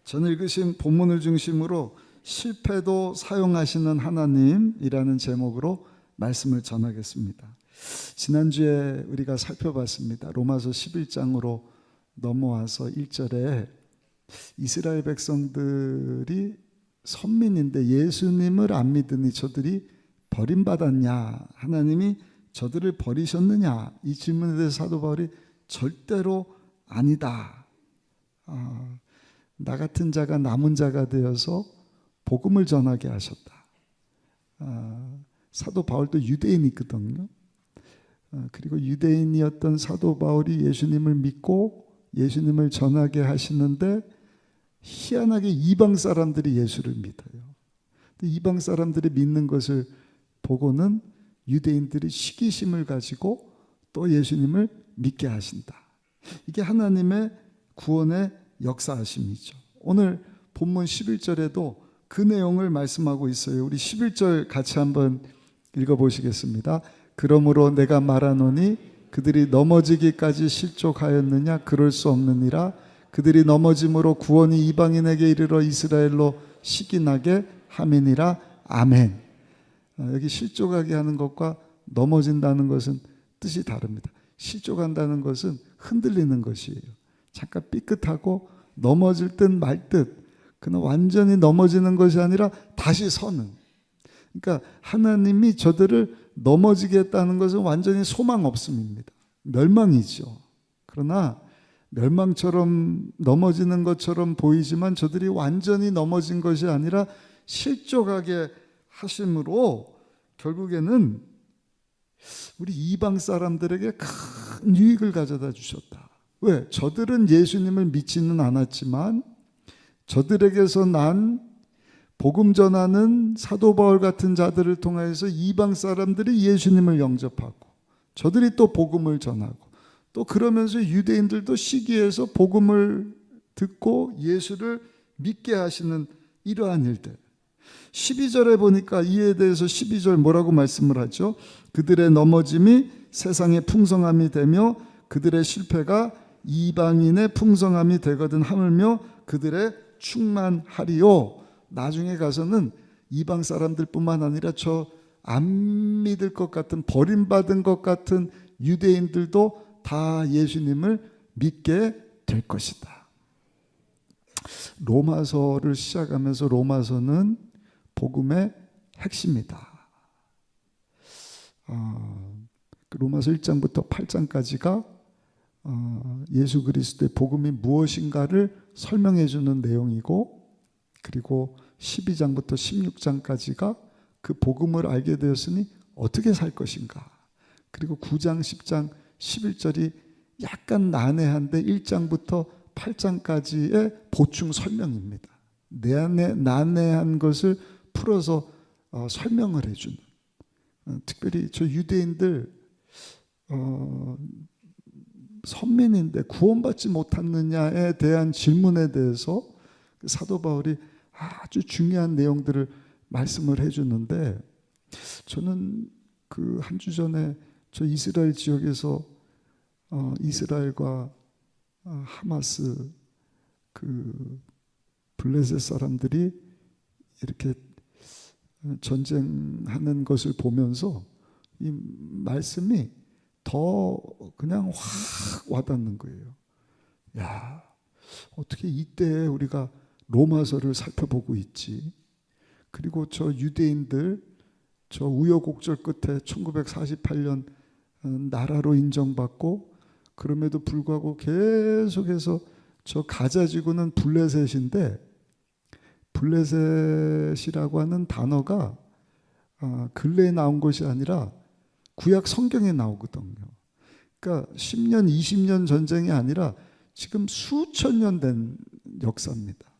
저는 읽으신 본문을 중심으로 실패도 사용하시는 하나님이라는 제목으로 말씀을 전하겠습니다. 지난주에 우리가 살펴봤습니다. 로마서 11장으로 넘어와서 1절에 이스라엘 백성들이 선민인데 예수님을 안 믿으니 저들이 버림받았냐, 하나님이 저들을 버리셨느냐, 이 질문에 대해서 사도 바울이 절대로 아니다. 나 같은 자가 남은 자가 되어서 복음을 전하게 하셨다. 사도 바울도 유대인이거든요. 그리고 유대인이었던 사도 바울이 예수님을 믿고 예수님을 전하게 하시는데 희한하게 이방 사람들이 예수를 믿어요. 이방 사람들이 믿는 것을 보고는 유대인들이 시기심을 가지고 또 예수님을 믿게 하신다. 이게 하나님의 구원의 역사하심이죠. 오늘 본문 11절에도 그 내용을 말씀하고 있어요. 우리 11절 같이 한번 읽어보시겠습니다. 그러므로 내가 말하노니 그들이 넘어지기까지 실족하였느냐? 그럴 수 없느니라. 그들이 넘어짐으로 구원이 이방인에게 이르러 이스라엘로 시기나게 함이니라. 아멘. 여기 실족하게 하는 것과 넘어진다는 것은 뜻이 다릅니다. 실족한다는 것은 흔들리는 것이에요. 잠깐 삐끗하고 넘어질 듯 말 듯, 그러나 완전히 넘어지는 것이 아니라 다시 서는. 그러니까 하나님이 저들을 넘어지게 했다는 것은 완전히 소망 없음입니다. 멸망이죠. 그러나 멸망처럼 넘어지는 것처럼 보이지만 저들이 완전히 넘어진 것이 아니라 실족하게 하심으로 결국에는 우리 이방 사람들에게 큰 유익을 가져다 주셨다. 왜? 저들은 예수님을 믿지는 않았지만 저들에게서 난 복음 전하는 사도 바울 같은 자들을 통해서 이방 사람들이 예수님을 영접하고 저들이 또 복음을 전하고 또 그러면서 유대인들도 시기해서 복음을 듣고 예수를 믿게 하시는 이러한 일들. 12절에 보니까 이에 대해서 12절 뭐라고 말씀을 하죠? 그들의 넘어짐이 세상의 풍성함이 되며 그들의 실패가 이방인의 풍성함이 되거든 하물며 그들의 충만하리요. 나중에 가서는 이방 사람들뿐만 아니라 저 안 믿을 것 같은 버림받은 것 같은 유대인들도 다 예수님을 믿게 될 것이다. 로마서를 시작하면서 로마서는 복음의 핵심이다. 로마서 1장부터 8장까지가 예수 그리스도의 복음이 무엇인가를 설명해 주는 내용이고, 그리고 12장부터 16장까지가 그 복음을 알게 되었으니 어떻게 살 것인가, 그리고 9장, 10장, 11절이 약간 난해한데 1장부터 8장까지의 보충 설명입니다. 난해한 것을 풀어서 설명을 해주는, 특별히 저 유대인들 선민인데 구원받지 못했느냐에 대한 질문에 대해서 사도 바울이 아주 중요한 내용들을 말씀을 해주는데, 저는 그 한 주 전에 저 이스라엘 지역에서 이스라엘과 하마스 그 블레셋 사람들이 이렇게 전쟁하는 것을 보면서 이 말씀이 더 그냥 확 와닿는 거예요. 야, 어떻게 이때 우리가 로마서를 살펴보고 있지? 그리고 저 유대인들 저 우여곡절 끝에 1948년 나라로 인정받고, 그럼에도 불구하고 계속해서 저 가자 지구는 블레셋인데, 블레셋이라고 하는 단어가 근래에 나온 것이 아니라 구약 성경에 나오거든요. 그러니까 10년, 20년 전쟁이 아니라 지금 수천 년 된 역사입니다.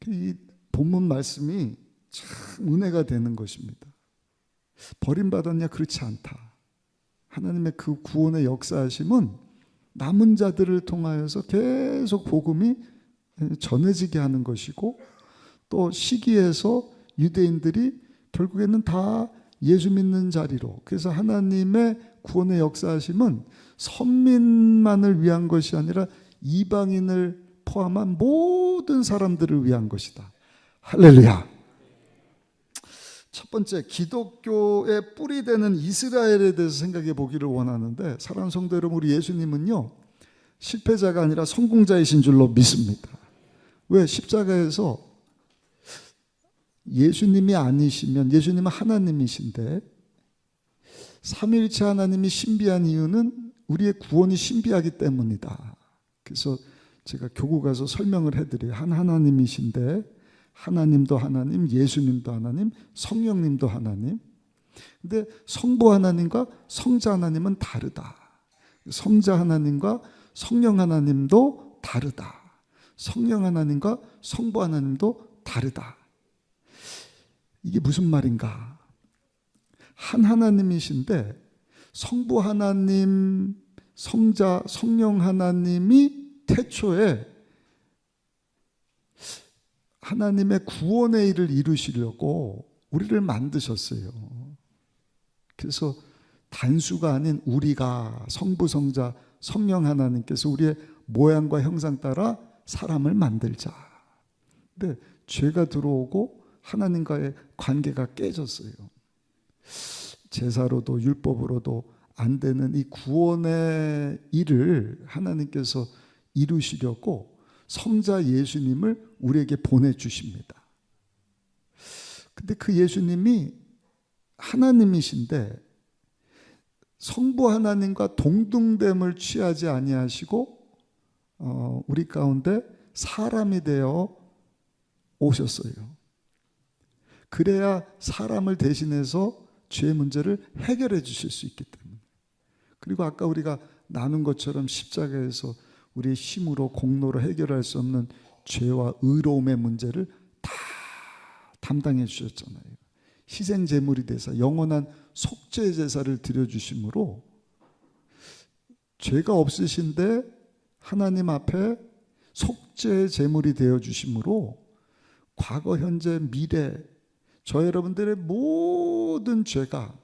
이 본문 말씀이 참 은혜가 되는 것입니다. 버림받았냐? 그렇지 않다. 하나님의 그 구원의 역사하심은 남은 자들을 통하여서 계속 복음이 전해지게 하는 것이고, 또 시기에서 유대인들이 결국에는 다 예수 믿는 자리로, 그래서 하나님의 구원의 역사하심은 선민만을 위한 것이 아니라 이방인을 포함한 모든 사람들을 위한 것이다. 할렐루야. 첫 번째, 기독교의 뿌리 되는 이스라엘에 대해서 생각해 보기를 원하는데, 사랑하는 성도 여러분, 우리 예수님은요 실패자가 아니라 성공자이신 줄로 믿습니다. 왜? 십자가에서 예수님이 아니시면, 예수님은 하나님이신데 삼위일체 하나님이 신비한 이유는 우리의 구원이 신비하기 때문이다. 그래서 제가 교구 가서 설명을 해드려요. 한 하나님이신데 하나님도 하나님, 예수님도 하나님, 성령님도 하나님. 근데 성부 하나님과 성자 하나님은 다르다. 성자 하나님과 성령 하나님도 다르다. 성령 하나님과 성부 하나님도 다르다. 이게 무슨 말인가? 한 하나님이신데 성부 하나님, 성자, 성령 하나님이 태초에 하나님의 구원의 일을 이루시려고 우리를 만드셨어요. 그래서 단수가 아닌 우리가, 성부, 성자, 성령 하나님께서 우리의 모양과 형상 따라 사람을 만들자. 근데 죄가 들어오고 하나님과의 관계가 깨졌어요. 제사로도 율법으로도 안 되는 이 구원의 일을 하나님께서 이루시려고 성자 예수님을 우리에게 보내주십니다. 근데 그 예수님이 하나님이신데 성부 하나님과 동등됨을 취하지 아니하시고 우리 가운데 사람이 되어 오셨어요. 그래야 사람을 대신해서 죄의 문제를 해결해 주실 수 있기 때문에. 그리고 아까 우리가 나눈 것처럼 십자가에서 우리의 힘으로 공로로 해결할 수 없는 죄와 의로움의 문제를 다 담당해 주셨잖아요. 희생 제물이 되사 영원한 속죄 제사를 드려주심으로 죄가 없으신데 하나님 앞에 속죄 제물이 되어 주심으로 과거, 현재, 미래 저 여러분들의 모든 죄가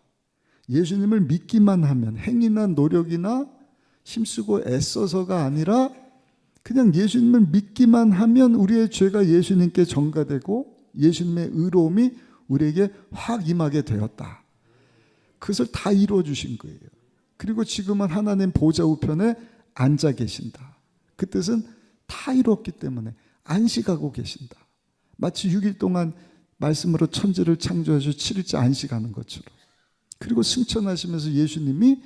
예수님을 믿기만 하면, 행위나 노력이나 힘쓰고 애써서가 아니라 그냥 예수님을 믿기만 하면 우리의 죄가 예수님께 전가되고 예수님의 의로움이 우리에게 확 임하게 되었다. 그것을 다 이루어 주신 거예요. 그리고 지금은 하나님 보좌 우편에 앉아 계신다. 그 뜻은 다 이루었기 때문에 안식하고 계신다. 마치 6일 동안 말씀으로 천지를 창조하셔서 7일째 안식하는 것처럼. 그리고 승천하시면서 예수님이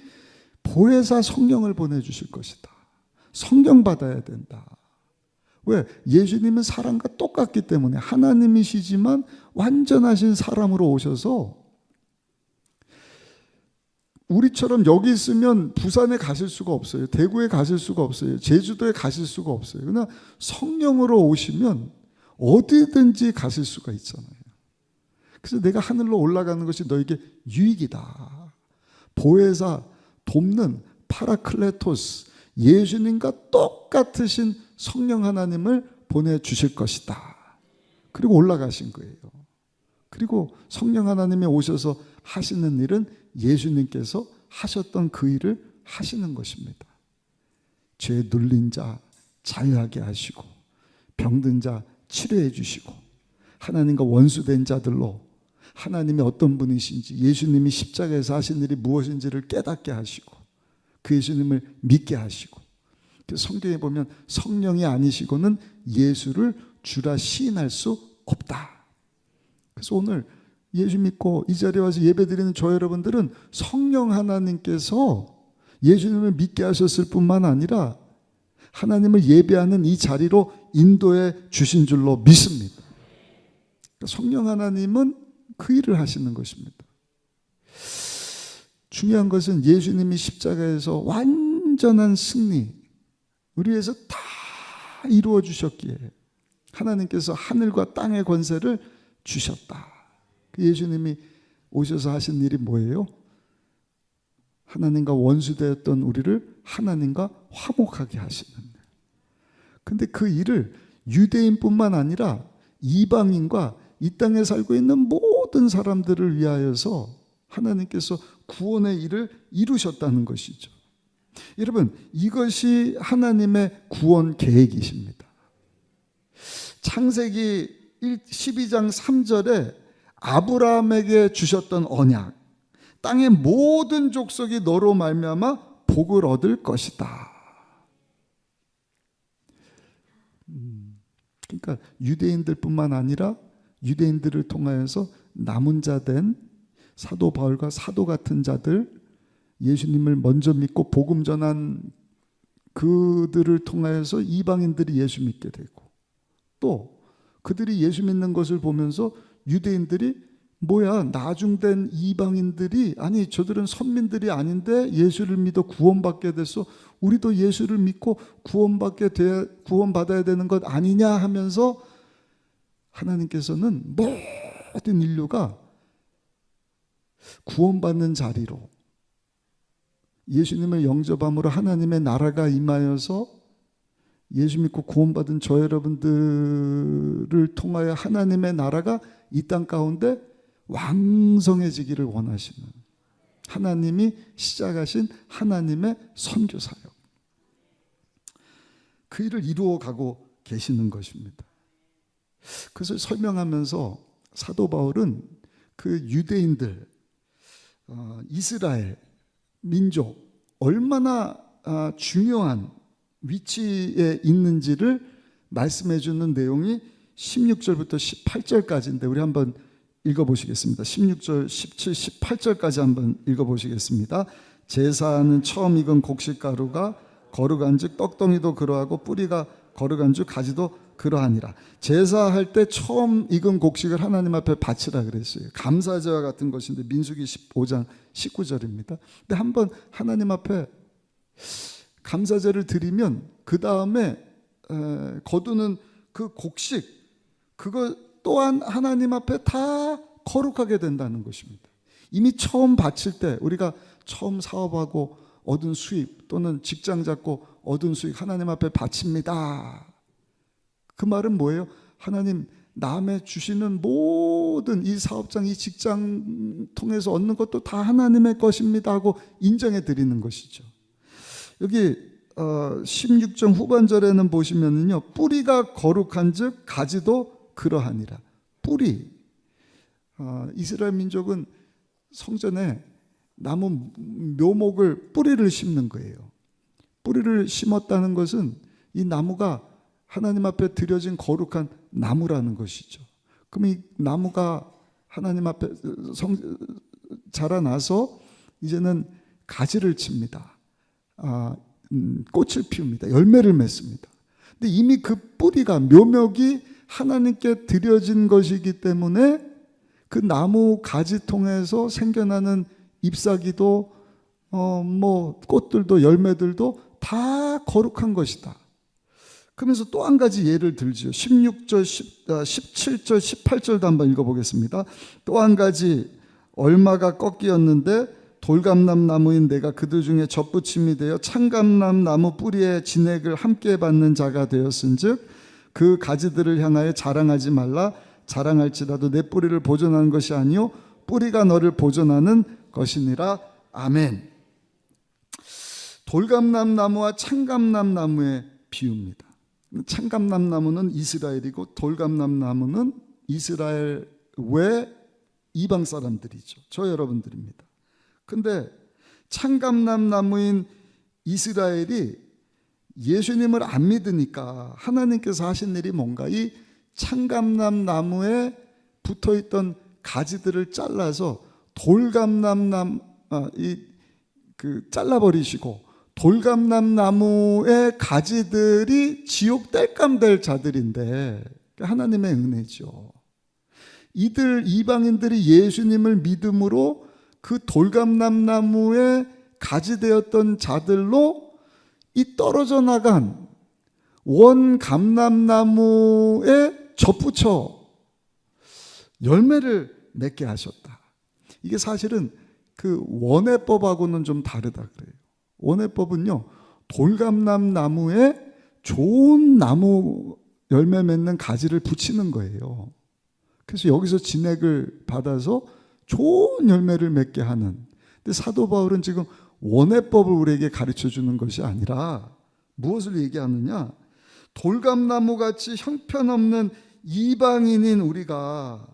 보혜사 성령을 보내주실 것이다. 성령 받아야 된다. 왜? 예수님은 사람과 똑같기 때문에 하나님이시지만 완전하신 사람으로 오셔서 우리처럼 여기 있으면 부산에 가실 수가 없어요. 대구에 가실 수가 없어요. 제주도에 가실 수가 없어요. 그러나 성령으로 오시면 어디든지 가실 수가 있잖아요. 그래서 내가 하늘로 올라가는 것이 너에게 유익이다. 보혜사, 돕는 파라클레토스, 예수님과 똑같으신 성령 하나님을 보내주실 것이다. 그리고 올라가신 거예요. 그리고 성령 하나님이 오셔서 하시는 일은 예수님께서 하셨던 그 일을 하시는 것입니다. 죄에 눌린 자 자유하게 하시고 병든 자 치료해 주시고 하나님과 원수된 자들로 하나님이 어떤 분이신지, 예수님이 십자가에서 하신 일이 무엇인지를 깨닫게 하시고 그 예수님을 믿게 하시고, 성경에 보면 성령이 아니시고는 예수를 주라 시인할 수 없다. 그래서 오늘 예수 믿고 이 자리에 와서 예배드리는 저 여러분들은 성령 하나님께서 예수님을 믿게 하셨을 뿐만 아니라 하나님을 예배하는 이 자리로 인도해 주신 줄로 믿습니다. 성령 하나님은 그 일을 하시는 것입니다. 중요한 것은 예수님이 십자가에서 완전한 승리, 우리 위해서 다 이루어 주셨기에 하나님께서 하늘과 땅의 권세를 주셨다. 예수님이 오셔서 하신 일이 뭐예요? 하나님과 원수되었던 우리를 하나님과 화목하게 하시는. 근데 그 일을 유대인뿐만 아니라 이방인과 이 땅에 살고 있는 모든 사람들을 위하여서 하나님께서 구원의 일을 이루셨다는 것이죠. 여러분, 이것이 하나님의 구원 계획이십니다. 창세기 12장 3절에 아브라함에게 주셨던 언약, 땅의 모든 족속이 너로 말미암아 복을 얻을 것이다. 그러니까 유대인들뿐만 아니라 유대인들을 통하여서 남은 자 된 사도 바울과 사도 같은 자들, 예수님을 먼저 믿고 복음 전한 그들을 통하여서 이방인들이 예수 믿게 되고, 또 그들이 예수 믿는 것을 보면서 유대인들이 뭐야, 나중된 이방인들이, 아니 저들은 선민들이 아닌데 예수를 믿어 구원받게 됐어, 우리도 예수를 믿고 구원받아야 되는 것 아니냐 하면서 하나님께서는 모든 인류가 구원받는 자리로, 예수님을 영접함으로 하나님의 나라가 임하여서 예수 믿고 구원받은 저 여러분들을 통하여 하나님의 나라가 이 땅 가운데 왕성해지기를 원하시는, 하나님이 시작하신 하나님의 선교사역, 그 일을 이루어가고 계시는 것입니다. 그것을 설명하면서 사도 바울은 그 유대인들, 이스라엘 민족 얼마나 중요한 위치에 있는지를 말씀해 주는 내용이 16절부터 18절까지인데 우리 한번 읽어보시겠습니다. 16절, 17, 18절까지 한번 읽어보시겠습니다. 제사는 처음 익은 곡식가루가 거룩한즉 떡덩이도 그러하고 뿌리가 거룩한즉 가지도 그러하니라. 제사할 때 처음 익은 곡식을 하나님 앞에 바치라 그랬어요. 감사제와 같은 것인데 민수기 15장 19절입니다. 근데 한번 하나님 앞에 감사제를 드리면 그 다음에 거두는 그 곡식, 그거 또한 하나님 앞에 다 거룩하게 된다는 것입니다. 이미 처음 바칠 때, 우리가 처음 사업하고 얻은 수입, 또는 직장 잡고 얻은 수익 하나님 앞에 바칩니다. 그 말은 뭐예요? 하나님, 남의 주시는 모든 이 사업장, 이 직장 통해서 얻는 것도 다 하나님의 것입니다 하고 인정해 드리는 것이죠. 여기 16절 후반절에는 보시면요, 뿌리가 거룩한즉 가지도 그러하니라. 뿌리, 이스라엘 민족은 성전에 나무 묘목을 뿌리를 심는 거예요. 뿌리를 심었다는 것은 이 나무가 하나님 앞에 드려진 거룩한 나무라는 것이죠. 그럼 이 나무가 하나님 앞에 자라나서 이제는 가지를 칩니다. 꽃을 피웁니다. 열매를 맺습니다. 근데 이미 그 뿌리가, 묘목이 하나님께 드려진 것이기 때문에 그 나무 가지 통해서 생겨나는 ip사귀도 꽃들도 열매들도 다 거룩한 것이다. 그러면서 또 한 가지 예를 들죠. 16절, 17절, 18절도 한번 읽어보겠습니다. 또 한 가지, 얼마가 꺾이었는데 돌감람 나무인 내가 그들 중에 젖붙임이 되어 참감람 나무 뿌리의 진액을 함께 받는 자가 되었은즉 그 가지들을 향하여 자랑하지 말라. 자랑할지라도 내 뿌리를 보존하는 것이 아니요 뿌리가 너를 보존하는 것이니라. 아멘. 돌감람 나무와 참감람 나무의 비유입니다. 참감람 나무는 이스라엘이고 돌감람 나무는 이스라엘 외 이방 사람들이죠. 저 여러분들입니다. 근데 참감람 나무인 이스라엘이 예수님을 안 믿으니까 하나님께서 하신 일이 뭔가, 이 참감람 나무에 붙어있던 가지들을 잘라서 잘라버리시고 돌감람 나무의 가지들이 지옥 땔감될 자들인데, 하나님의 은혜죠. 이들 이방인들이 예수님을 믿음으로 그 돌감람 나무에 가지되었던 자들로 이 떨어져 나간 원감람나무에 접붙여 열매를 맺게 하셨다. 이게 사실은 그 원해법하고는 좀 다르다 그래요. 원해법은요, 돌감람 나무에 좋은 나무 열매 맺는 가지를 붙이는 거예요. 그래서 여기서 진액을 받아서 좋은 열매를 맺게 하는. 근데 사도 바울은 지금 원해법을 우리에게 가르쳐 주는 것이 아니라 무엇을 얘기하느냐? 돌감나무같이 형편없는 이방인인 우리가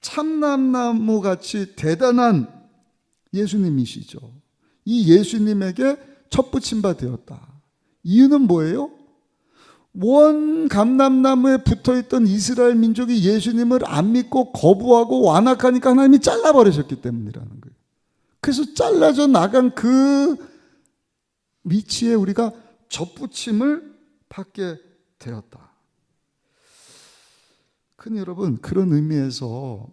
참나무같이 대단한 예수님이시죠. 이 예수님에게 첩붙임 바 되었다. 이유는 뭐예요? 원 감람나무에 붙어있던 이스라엘 민족이 예수님을 안 믿고 거부하고 완악하니까 하나님이 잘라버리셨기 때문이라는 거예요. 그래서 잘라져 나간 그 위치에 우리가 접붙임을 받게 되었다. 큰 여러분, 그런 의미에서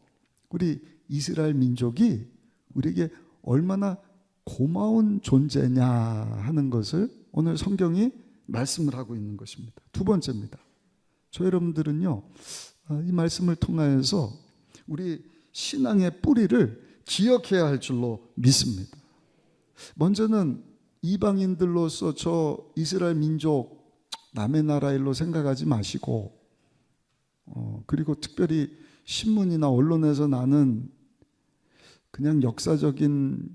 우리 이스라엘 민족이 우리에게 얼마나 고마운 존재냐 하는 것을 오늘 성경이 말씀을 하고 있는 것입니다. 두 번째입니다. 저 여러분들은요, 이 말씀을 통하여서 우리 신앙의 뿌리를 기억해야 할 줄로 믿습니다. 먼저는 이방인들로서 저 이스라엘 민족 남의 나라 일로 생각하지 마시고, 그리고 특별히 신문이나 언론에서 나는 그냥 역사적인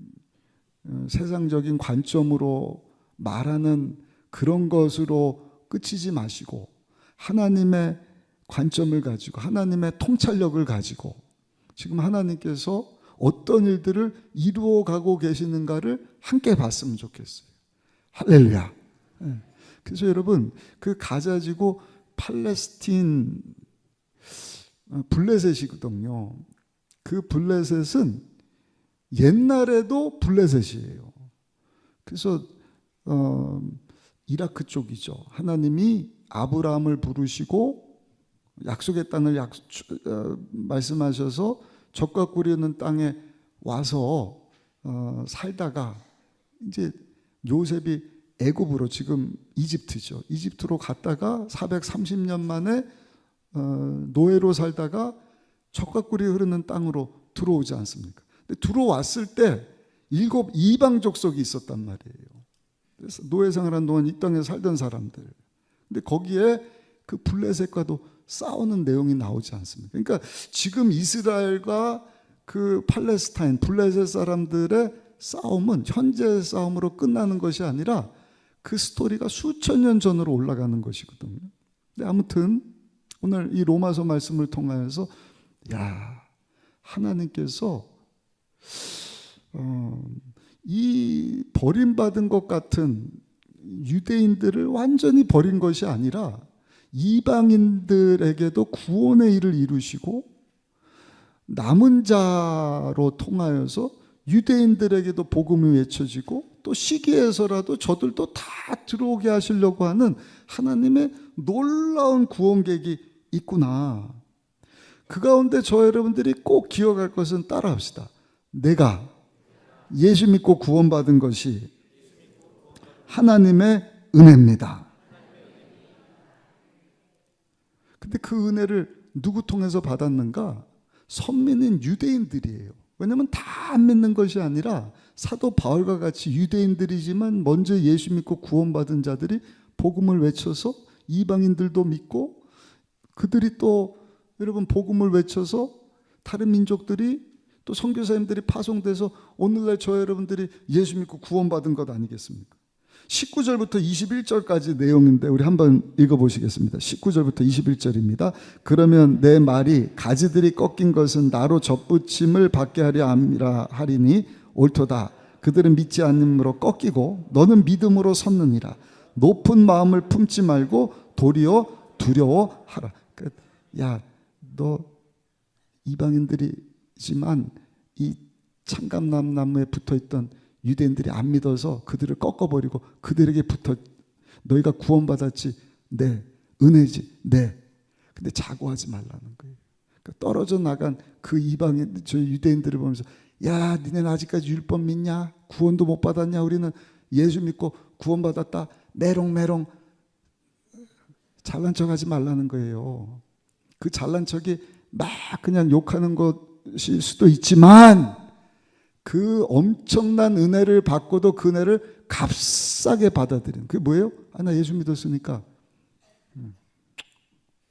세상적인 관점으로 말하는 그런 것으로 끝이지 마시고 하나님의 관점을 가지고 하나님의 통찰력을 가지고 지금 하나님께서 어떤 일들을 이루어가고 계시는가를 함께 봤으면 좋겠어요. 할렐루야. 그래서 여러분, 그 가자지구 팔레스틴 블레셋이거든요. 그 블레셋은 옛날에도 블레셋이에요. 그래서 이라크 쪽이죠. 하나님이 아브라함을 부르시고 약속의 땅을 말씀하셔서 젖과 꿀이 흐르는 땅에 와서 살다가 이제 요셉이 애굽으로, 지금 이집트죠. 이집트로 갔다가 430년 만에 노예로 살다가 젖과 꿀이 흐르는 땅으로 들어오지 않습니까? 근데 들어왔을 때 7 이방 족속이 있었단 말이에요. 그래서 노예 생활한 동안 이 땅에 살던 사람들. 근데 거기에 그 블레셋과도 싸우는 내용이 나오지 않습니까? 그러니까 지금 이스라엘과 그 팔레스타인, 블레셋 사람들의 싸움은 현재의 싸움으로 끝나는 것이 아니라 그 스토리가 수천 년 전으로 올라가는 것이거든요. 근데 아무튼 오늘 이 로마서 말씀을 통하여서 하나님께서 이 버림받은 것 같은 유대인들을 완전히 버린 것이 아니라 이방인들에게도 구원의 일을 이루시고 남은 자로 통하여서 유대인들에게도 복음이 외쳐지고 또 시기에서라도 저들도 다 들어오게 하시려고 하는 하나님의 놀라운 구원 계획이 있구나. 그 가운데 저 여러분들이 꼭 기억할 것은 따라합시다. 내가 예수 믿고 구원받은 것이 하나님의 은혜입니다. 근데 그 은혜를 누구 통해서 받았는가? 선민인 유대인들이에요. 왜냐하면 다 안 믿는 것이 아니라 사도 바울과 같이 유대인들이지만 먼저 예수 믿고 구원받은 자들이 복음을 외쳐서 이방인들도 믿고, 그들이 또 여러분 복음을 외쳐서 다른 민족들이 또 선교사님들이 파송돼서 오늘날 저 여러분들이 예수 믿고 구원받은 것 아니겠습니까? 19절부터 21절까지 내용인데 우리 한번 읽어보시겠습니다. 19절부터 21절입니다. 그러면 내 말이 가지들이 꺾인 것은 나로 접붙임을 받게 하려 함이라 하리니 옳도다. 그들은 믿지 않음으로 꺾이고 너는 믿음으로 섰느니라. 높은 마음을 품지 말고 도리어 두려워하라. 야, 너 이방인들이지만 이 참감나무에 붙어있던 유대인들이 안 믿어서 그들을 꺾어버리고 그들에게 붙어 너희가 구원받았지? 네. 은혜지? 네. 근데 자고하지 말라는 거예요. 그러니까 떨어져 나간 그 이방인, 저 유대인들을 보면서 야, 니네는 아직까지 율법 믿냐? 구원도 못 받았냐? 우리는 예수 믿고 구원받았다. 메롱메롱 잘난 척하지 말라는 거예요. 그 잘난 척이 막 그냥 욕하는 것일 수도 있지만 그 엄청난 은혜를 받고도 그 은혜를 값싸게 받아들이는, 그게 뭐예요? 나 예수 믿었으니까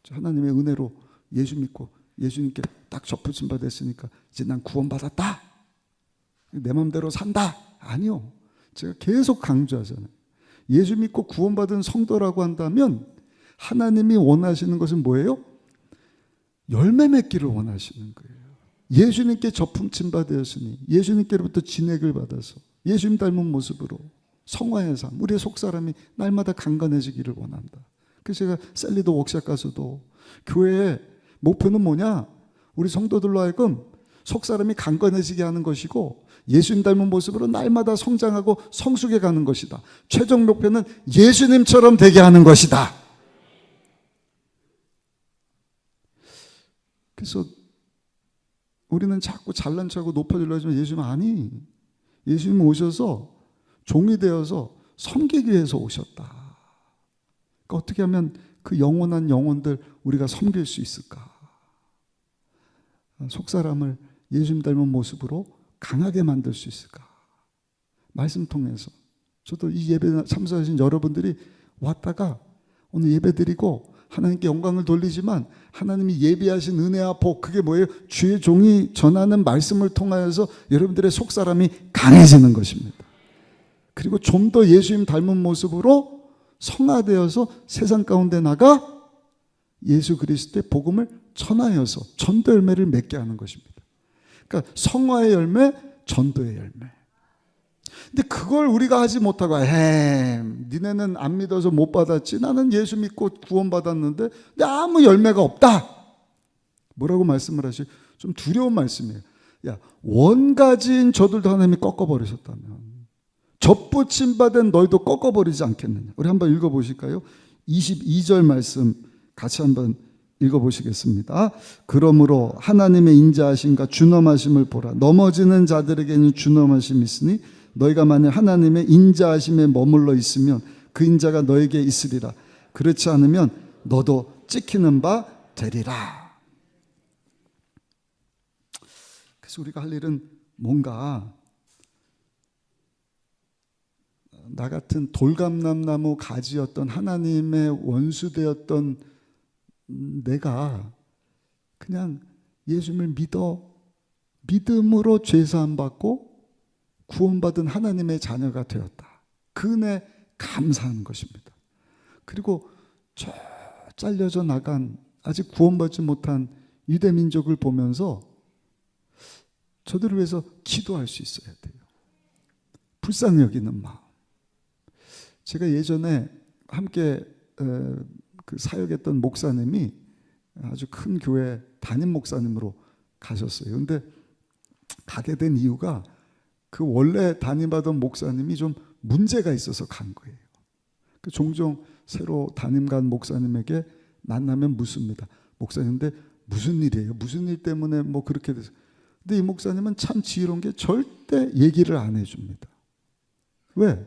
하나님의 은혜로 예수 믿고 예수님께 딱 접붙임 받았으니까 이제 난 구원받았다, 내 마음대로 산다. 아니요. 제가 계속 강조하잖아요. 예수 믿고 구원받은 성도라고 한다면 하나님이 원하시는 것은 뭐예요? 열매 맺기를 원하시는 거예요. 예수님께 접붙임 받으셨으니 예수님께로부터 진액을 받아서 예수님 닮은 모습으로 성화의 삶, 우리의 속사람이 날마다 강건해지기를 원한다. 그래서 제가 셀리도 워크숍 가서도 교회의 목표는 뭐냐? 우리 성도들로 하여금 속사람이 강건해지게 하는 것이고 예수님 닮은 모습으로 날마다 성장하고 성숙해 가는 것이다. 최종 목표는 예수님처럼 되게 하는 것이다. 그래서 우리는 자꾸 잘난 척하고 높아지려고 하지만 예수님은 아니. 예수님 오셔서 종이 되어서 섬기기 위해서 오셨다. 그러니까 어떻게 하면 그 영원한 영혼들 우리가 섬길 수 있을까? 속사람을 예수님 닮은 모습으로 강하게 만들 수 있을까? 말씀 통해서. 저도 이 예배 참석하신 여러분들이 왔다가 오늘 예배 드리고 하나님께 영광을 돌리지만 하나님이 예비하신 은혜와 복, 그게 뭐예요? 주의 종이 전하는 말씀을 통하여서 여러분들의 속사람이 강해지는 것입니다. 그리고 좀 더 예수님 닮은 모습으로 성화되어서 세상 가운데 나가 예수 그리스도의 복음을 전하여서 전도 열매를 맺게 하는 것입니다. 그러니까 성화의 열매, 전도의 열매. 근데 그걸 우리가 하지 못하고 니네는 안 믿어서 못 받았지, 나는 예수 믿고 구원받았는데 근데 아무 열매가 없다. 뭐라고 말씀을 하시? 좀 두려운 말씀이에요. 야, 원가지인 저들도 하나님이 꺾어버리셨다면 접붙임 받은 너희도 꺾어버리지 않겠느냐. 우리 한번 읽어보실까요? 22절 말씀 같이 한번 읽어보시겠습니다. 그러므로 하나님의 인자하심과 준엄하심을 보라. 넘어지는 자들에게는 준엄하심이 있으니 너희가 만약 하나님의 인자하심에 머물러 있으면 그 인자가 너에게 있으리라. 그렇지 않으면 너도 찍히는 바 되리라. 그래서 우리가 할 일은 뭔가 나 같은 돌감람나무 가지였던 하나님의 원수되었던 내가 그냥 예수님을 믿음으로 죄사함 받고 구원받은 하나님의 자녀가 되었다. 그 은혜 감사하는 것입니다. 그리고 저 잘려져 나간 아직 구원받지 못한 유대 민족을 보면서 저들을 위해서 기도할 수 있어야 돼요. 불쌍히 여기는 마음. 제가 예전에 함께 그 사역했던 목사님이 아주 큰 교회 담임 목사님으로 가셨어요. 근데 가게 된 이유가 그 원래 담임하던 목사님이 좀 문제가 있어서 간 거예요. 그 종종 새로 담임 간 목사님에게 만나면 묻습니다. 목사님인데 무슨 일이에요? 무슨 일 때문에 뭐 그렇게 돼서. 근데 이 목사님은 참 지혜로운 게 절대 얘기를 안 해줍니다. 왜?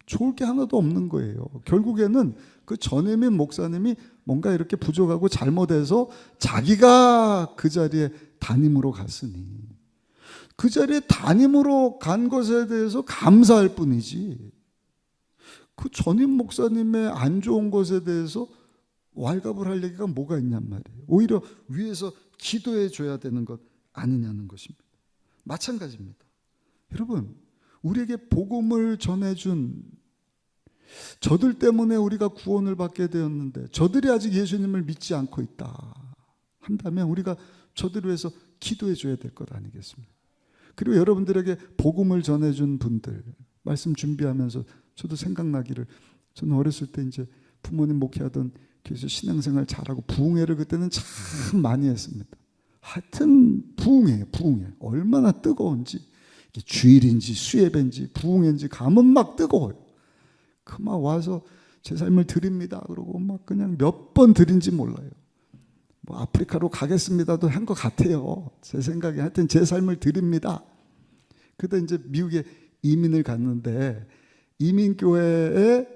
좋을 게 하나도 없는 거예요. 결국에는 그 전임인 목사님이 뭔가 이렇게 부족하고 잘못해서 자기가 그 자리에 담임으로 갔으니 그 자리에 담임으로 간 것에 대해서 감사할 뿐이지 그 전임 목사님의 안 좋은 것에 대해서 왈갑을 할 얘기가 뭐가 있냔 말이에요. 오히려 위에서 기도해 줘야 되는 것 아니냐는 것입니다. 마찬가지입니다. 여러분, 우리에게 복음을 전해준 저들 때문에 우리가 구원을 받게 되었는데 저들이 아직 예수님을 믿지 않고 있다 한다면 우리가 저들을 위해서 기도해 줘야 될 것 아니겠습니까? 그리고 여러분들에게 복음을 전해준 분들 말씀 준비하면서 저도 생각나기를, 저는 어렸을 때 이제 부모님 목회하던 교회에서 신앙생활 잘하고 부흥회를 그때는 참 많이 했습니다. 하여튼 부흥회 얼마나 뜨거운지, 주일인지 수예배인지 부흥회인지 가면 막 뜨거워요. 그 막 와서 제 삶을 드립니다 그러고 막 그냥 몇 번 드린지 몰라요. 뭐 아프리카로 가겠습니다도 한 것 같아요. 제 생각에 하여튼 제 삶을 드립니다. 그때 이제 미국에 이민을 갔는데 이민교회에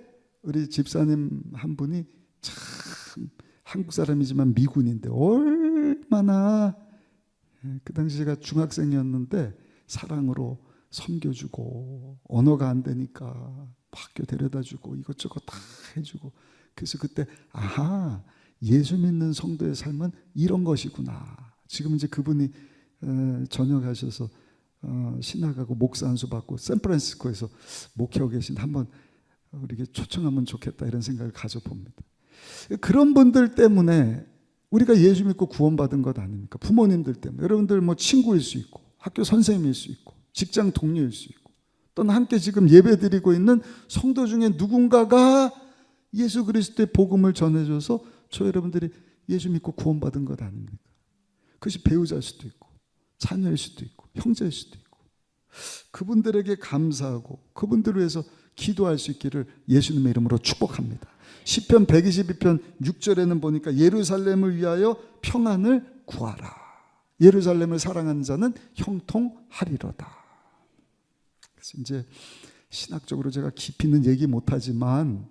우리 집사님 한 분이 참 한국 사람이지만 미군인데 얼마나, 그 당시 제가 중학생이었는데 사랑으로 섬겨주고 언어가 안 되니까 학교 데려다주고 이것저것 다 해주고, 그래서 그때 아하, 예수 믿는 성도의 삶은 이런 것이구나. 지금 이제 그분이 전역하셔서 신학하고 목사 안수 받고 샌프란시스코에서 목회하고 계신 한번 우리에게 초청하면 좋겠다 이런 생각을 가져봅니다. 그런 분들 때문에 우리가 예수 믿고 구원받은 것 아닙니까? 부모님들 때문에. 여러분들 뭐 친구일 수 있고 학교 선생님일 수 있고 직장 동료일 수 있고 또는 함께 지금 예배드리고 있는 성도 중에 누군가가 예수 그리스도의 복음을 전해줘서 저 여러분들이 예수 믿고 구원받은 것 아닙니까? 그것이 배우자일 수도 있고 자녀일 수도 있고 형제일 수도 있고 그분들에게 감사하고 그분들을 위해서 기도할 수 있기를 예수님의 이름으로 축복합니다. 시편 122편 6절에는 보니까 예루살렘을 위하여 평안을 구하라. 예루살렘을 사랑하는 자는 형통하리로다. 그래서 이제 신학적으로 제가 깊이는 얘기 못하지만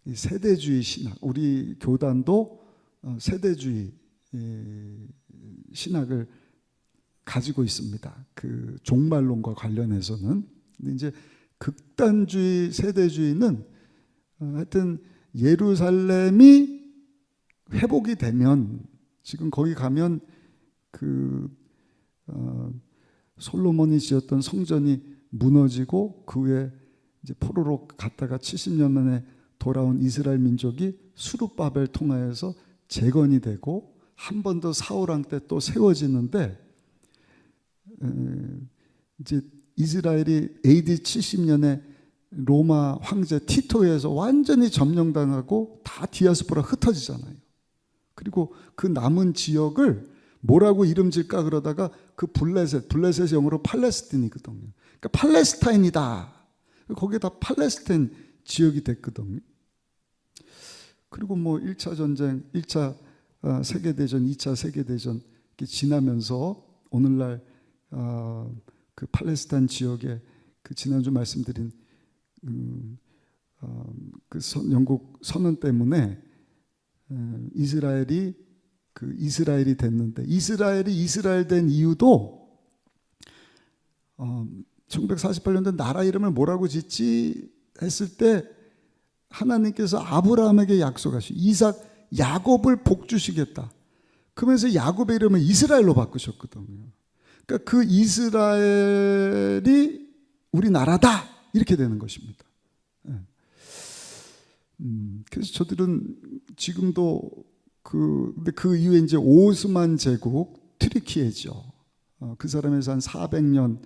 이 세대주의 신학, 우리 교단도 세대주의 신학을 가지고 있습니다. 그 종말론과 관련해서는. 근데 이제 극단주의 세대주의는 하여튼 예루살렘이 회복이 되면 지금 거기 가면 그 솔로몬이 지었던 성전이 무너지고 그 후에 이제 포로로 갔다가 70년 만에 돌아온 이스라엘 민족이 수룹바벨 통하여서 재건이 되고 한 번 더 사울 왕 때 또 세워지는데 이제 이스라엘이 AD 70년에 로마 황제 티토에 의해서 완전히 점령당하고 다 디아스포라 흩어지잖아요. 그리고 그 남은 지역을 뭐라고 이름 질까 그러다가 그 블레셋의 영어로 팔레스틴이거든요. 그러니까 팔레스타인이다. 거기에 다 팔레스타인 지역이 됐거든요. 그리고 뭐 1차 전쟁, 1차 세계대전, 2차 세계대전 이렇게 지나면서 오늘날 그 팔레스타인 지역에 그 지난주 말씀드린 그 영국 선언 때문에 이스라엘이 됐는데 이스라엘이 이스라엘 된 이유도 1948년도에 나라 이름을 뭐라고 짓지 했을 때 하나님께서 아브라함에게 약속하시고 이삭, 야곱을 복주시겠다. 그러면서 야곱의 이름을 이스라엘로 바꾸셨거든요. 그러니까 그 이스라엘이 우리나라다 이렇게 되는 것입니다. 그래서 저들은 지금도 근데 그 이후에 이제 오스만 제국 트리키예죠. 그 사람에서 한 400년,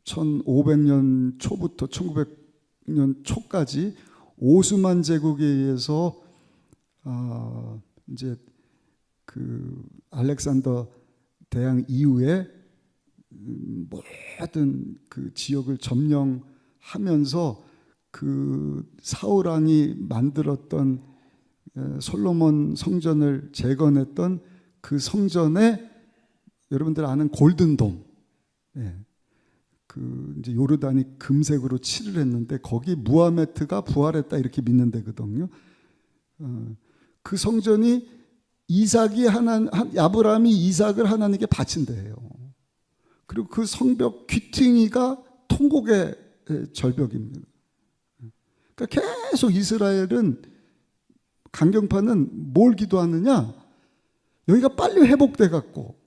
1500년 초부터 1900년 초까지 오스만 제국에 의해서 이제 그 알렉산더 대왕 이후에 모든 그 지역을 점령하면서 그 사울 왕이 만들었던 솔로몬 성전을 재건했던 그 성전에 여러분들 아는 골든돔, 그 이제 요르단이 금색으로 칠을 했는데 거기 무하메트가 부활했다 이렇게 믿는 데거든요. 그 성전이 아브라함이 이삭을 하나님께 바친 데예요. 그리고 그 성벽 귀퉁이가 통곡의 절벽입니다. 그러니까 계속 이스라엘은 강경파는 뭘 기도하느냐? 여기가 빨리 회복돼 갖고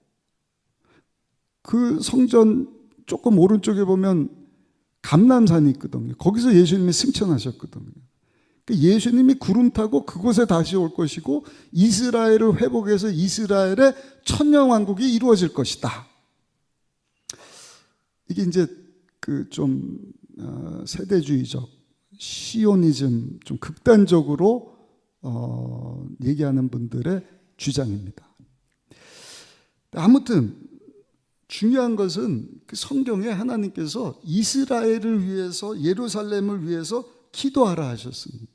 그 성전 조금 오른쪽에 보면 감람산이 있거든요. 거기서 예수님이 승천하셨거든요. 그러니까 예수님이 구름 타고 그곳에 다시 올 것이고 이스라엘을 회복해서 이스라엘의 천년왕국이 이루어질 것이다. 이게 이제 그 좀 세대주의적 시오니즘 좀 극단적으로 얘기하는 분들의 주장입니다. 아무튼 중요한 것은 그 성경에 하나님께서 이스라엘을 위해서 예루살렘을 위해서 기도하라 하셨습니다.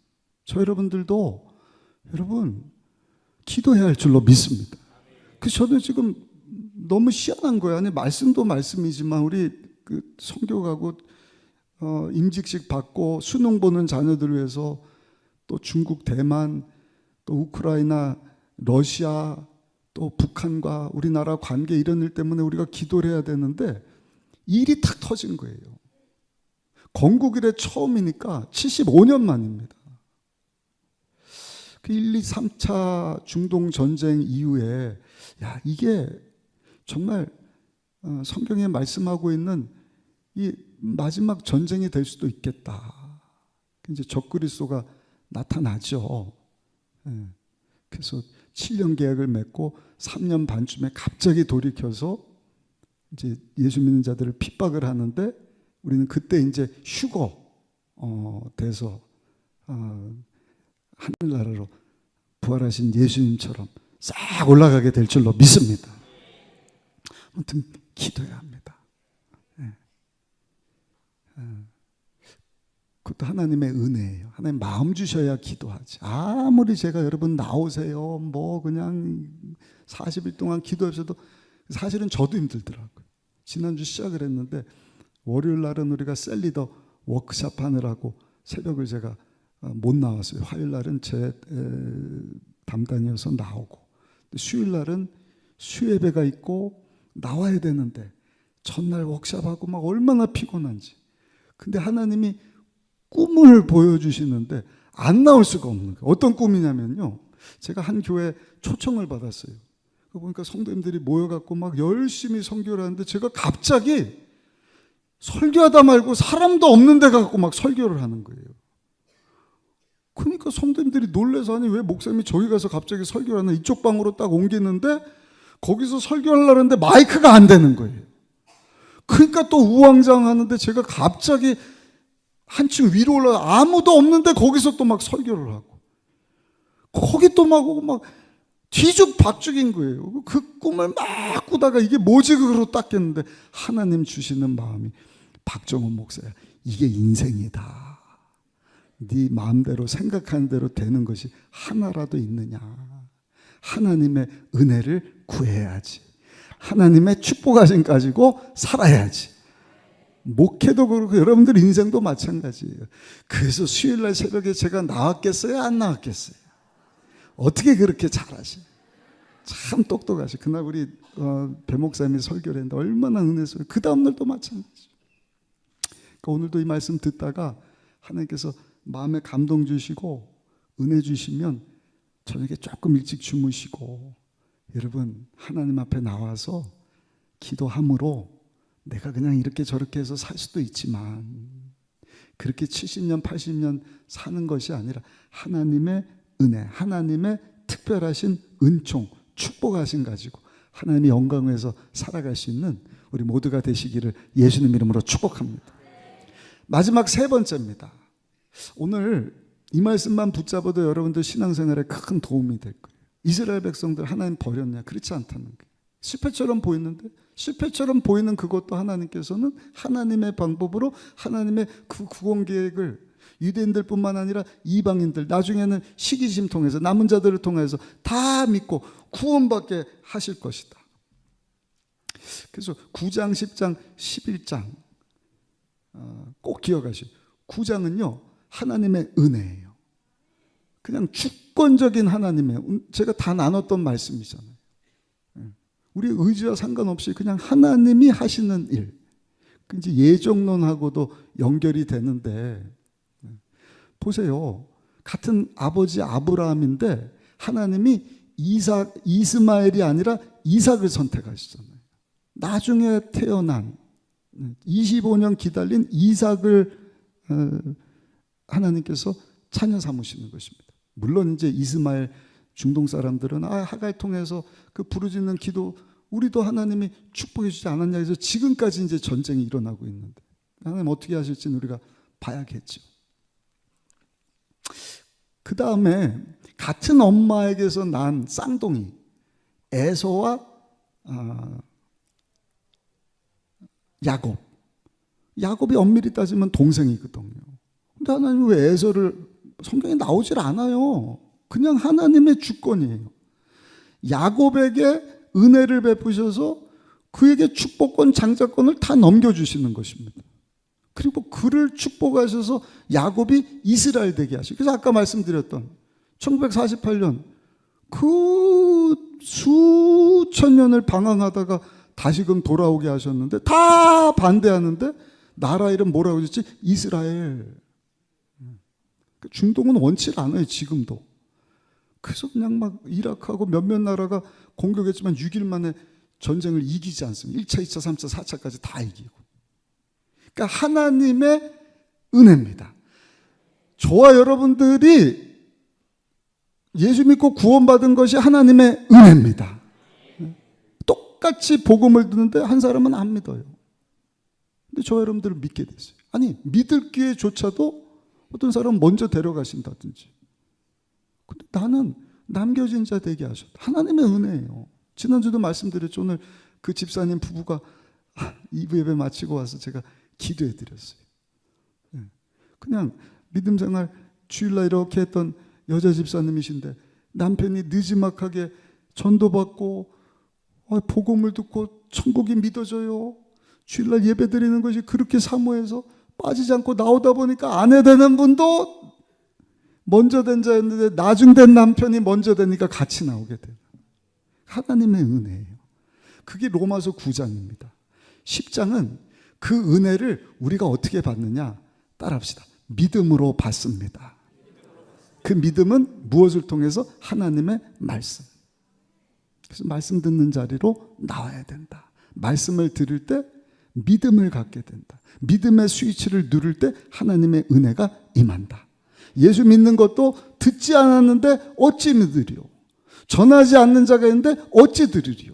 저 여러분들도 여러분 기도해야 할 줄로 믿습니다. 그래서 저는 지금 너무 희한한 거예요. 아니 말씀도 말씀이지만 우리 그 성교가고 임직식 받고 수능 보는 자녀들 위해서 또 중국, 대만, 또 우크라이나, 러시아, 또 북한과 우리나라 관계 이런 일 때문에 우리가 기도를 해야 되는데 일이 탁 터진 거예요. 건국 이래 처음이니까 75년 만입니다. 그 1, 2, 3차 중동 전쟁 이후에 이게 정말 성경에 말씀하고 있는 이 마지막 전쟁이 될 수도 있겠다. 이제 적그리스도가 나타나죠. 예. 그래서 7년 계약을 맺고 3년 반쯤에 갑자기 돌이켜서 이제 예수 믿는 자들을 핍박을 하는데 우리는 그때 이제 휴거 돼서 하늘나라로 부활하신 예수님처럼 싹 올라가게 될 줄로 믿습니다. 아무튼 기도해야 합니다. 예. 그것도 하나님의 은혜예요. 하나님 마음 주셔야 기도하지. 아무리 제가 여러분 나오세요 뭐 그냥 40일 동안 기도했어도 사실은 저도 힘들더라고요. 지난주 시작을 했는데 월요일 날은 우리가 셀리더 워크샵 하느라고 새벽을 제가 못 나왔어요. 화요일 날은 제 담당이어서 나오고, 수요일 날은 수예배가 있고 나와야 되는데 전날 워크샵하고 막 얼마나 피곤한지. 근데 하나님이 꿈을 보여주시는데 안 나올 수가 없는 거예요. 어떤 꿈이냐면요, 제가 한 교회 초청을 받았어요. 보니까 성도님들이 모여갖고 막 열심히 설교를 하는데 제가 갑자기 설교하다 말고 사람도 없는 데 가서 막 설교를 하는 거예요. 그러니까 성도님들이 놀라서, 아니 왜 목사님이 저기 가서 갑자기 설교를 하나, 이쪽 방으로 딱 옮기는데 거기서 설교하려고 하는데 마이크가 안 되는 거예요. 그러니까 또 우왕좌왕하는데 제가 갑자기 한층 위로 올라가 아무도 없는데 거기서 또 막 설교를 하고, 거기 또 막 오고 막 뒤죽박죽인 거예요. 그 꿈을 막 꾸다가 이게 뭐지 그거로 딱 깼는데 하나님 주시는 마음이, 박정원 목사야, 이게 인생이다. 네 마음대로 생각하는 대로 되는 것이 하나라도 있느냐. 하나님의 은혜를 구해야지. 하나님의 축복하심 가지고 살아야지. 목회도 그렇고 여러분들 인생도 마찬가지예요. 그래서 수요일날 새벽에 제가 나왔겠어요? 안 나왔겠어요? 어떻게 그렇게 잘하시? 참 똑똑하시. 그날 우리 배 목사님이 설교를 했는데 얼마나 은혜스러워요. 그 다음날도 마찬가지. 그러니까 오늘도 이 말씀 듣다가 하나님께서 마음에 감동 주시고 은혜 주시면 저녁에 조금 일찍 주무시고, 여러분 하나님 앞에 나와서 기도함으로 내가 그냥 이렇게 저렇게 해서 살 수도 있지만 그렇게 70년 80년 사는 것이 아니라 하나님의 은혜, 하나님의 특별하신 은총, 축복하심 가지고 하나님의 영광에서 살아갈 수 있는 우리 모두가 되시기를 예수님 이름으로 축복합니다. 마지막 세 번째입니다. 오늘 이 말씀만 붙잡아도 여러분들 신앙생활에 큰 도움이 될 거예요. 이스라엘 백성들 하나님 버렸냐? 그렇지 않다는 거예요. 실패처럼 보이는데, 실패처럼 보이는 그것도 하나님께서는 하나님의 방법으로 하나님의 그 구원 계획을 유대인들뿐만 아니라 이방인들, 나중에는 시기심 통해서 남은 자들을 통해서 다 믿고 구원받게 하실 것이다. 그래서 9장, 10장, 11장 꼭 기억하시오. 9장은요 하나님의 은혜예요. 그냥 주권적인 하나님의, 제가 다 나눴던 말씀이잖아요. 우리 의지와 상관없이 그냥 하나님이 하시는 일. 이제 예정론하고도 연결이 되는데, 보세요. 같은 아버지 아브라함인데 하나님이 이스마엘이 아니라 이삭을 선택하시잖아요. 나중에 태어난 25년 기다린 이삭을 하나님께서 자녀 삼으시는 것입니다. 물론 이제 이스마엘 중동 사람들은 하갈 통해서 그 부르짖는 기도 우리도 하나님이 축복해 주지 않았냐 해서 지금까지 이제 전쟁이 일어나고 있는데 하나님 어떻게 하실지는 우리가 봐야겠죠. 그 다음에 같은 엄마에게서 난 쌍둥이 에서와 야곱. 야곱이 엄밀히 따지면 동생이거든요. 근데 하나님 왜 에서를 성경에 나오질 않아요. 그냥 하나님의 주권이에요. 야곱에게 은혜를 베푸셔서 그에게 축복권, 장자권을 다 넘겨주시는 것입니다. 그리고 그를 축복하셔서 야곱이 이스라엘 되게 하시고, 그래서 아까 말씀드렸던 1948년 그 수천 년을 방황하다가 다시금 돌아오게 하셨는데 다 반대하는데 나라 이름 뭐라고 했지? 이스라엘. 중동은 원치 않아요 지금도. 그래서 그냥 막 이라크하고 몇몇 나라가 공격했지만 6일 만에 전쟁을 이기지 않습니다. 1차, 2차, 3차, 4차까지 다 이기고. 그러니까 하나님의 은혜입니다. 저와 여러분들이 예수 믿고 구원받은 것이 하나님의 은혜입니다. 똑같이 복음을 듣는데 한 사람은 안 믿어요. 근데 저와 여러분들을 믿게 됐어요. 아니, 믿을 기회조차도 어떤 사람은 먼저 데려가신다든지. 근데 나는 남겨진 자 되게 하셨다. 하나님의 은혜예요. 지난주도 말씀드렸죠. 오늘 그 집사님 부부가 2부 예배 마치고 와서 제가 기도해 드렸어요. 그냥 믿음 생활 주일날 이렇게 했던 여자 집사님이신데 남편이 느지막하게 전도받고 복음을 듣고 천국이 믿어져요. 주일날 예배 드리는 것이 그렇게 사모해서 빠지지 않고 나오다 보니까 아내 되는 분도 먼저 된 자였는데 나중 된 남편이 먼저 되니까 같이 나오게 돼요. 하나님의 은혜예요. 그게 로마서 9장입니다. 10장은 그 은혜를 우리가 어떻게 받느냐? 따라합시다. 믿음으로 받습니다. 그 믿음은 무엇을 통해서? 하나님의 말씀. 그래서 말씀 듣는 자리로 나와야 된다. 말씀을 들을 때 믿음을 갖게 된다. 믿음의 스위치를 누를 때 하나님의 은혜가 임한다. 예수 믿는 것도 듣지 않았는데 어찌 믿으리요? 전하지 않는 자가 있는데 어찌 들으리요?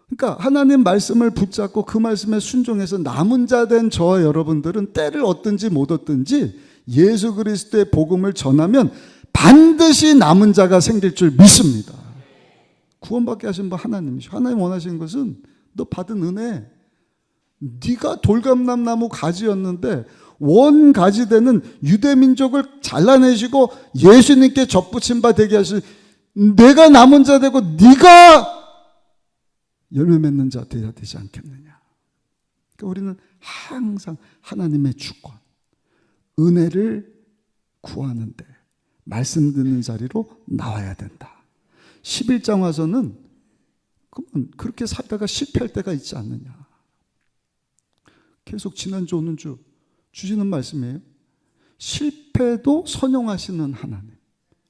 그러니까 하나님 말씀을 붙잡고 그 말씀에 순종해서 남은 자 된 저와 여러분들은 때를 얻든지 못 얻든지 예수 그리스도의 복음을 전하면 반드시 남은 자가 생길 줄 믿습니다. 구원받게 하신 분 하나님이시죠. 하나님 원하시는 것은 너 받은 은혜, 네가 돌감람나무 가지였는데 원가지 되는 유대민족을 잘라내시고 예수님께 접붙임 바 되게 하시, 내가 남은 자 되고 네가 열매 맺는 자 되어야 되지 않겠느냐. 그러니까 우리는 항상 하나님의 주권, 은혜를 구하는데 말씀 듣는 자리로 나와야 된다. 11장 와서는 그러면 그렇게 살다가 실패할 때가 있지 않느냐. 계속 지난주 오는주 주시는 말씀이에요. 실패도 선용하시는 하나님.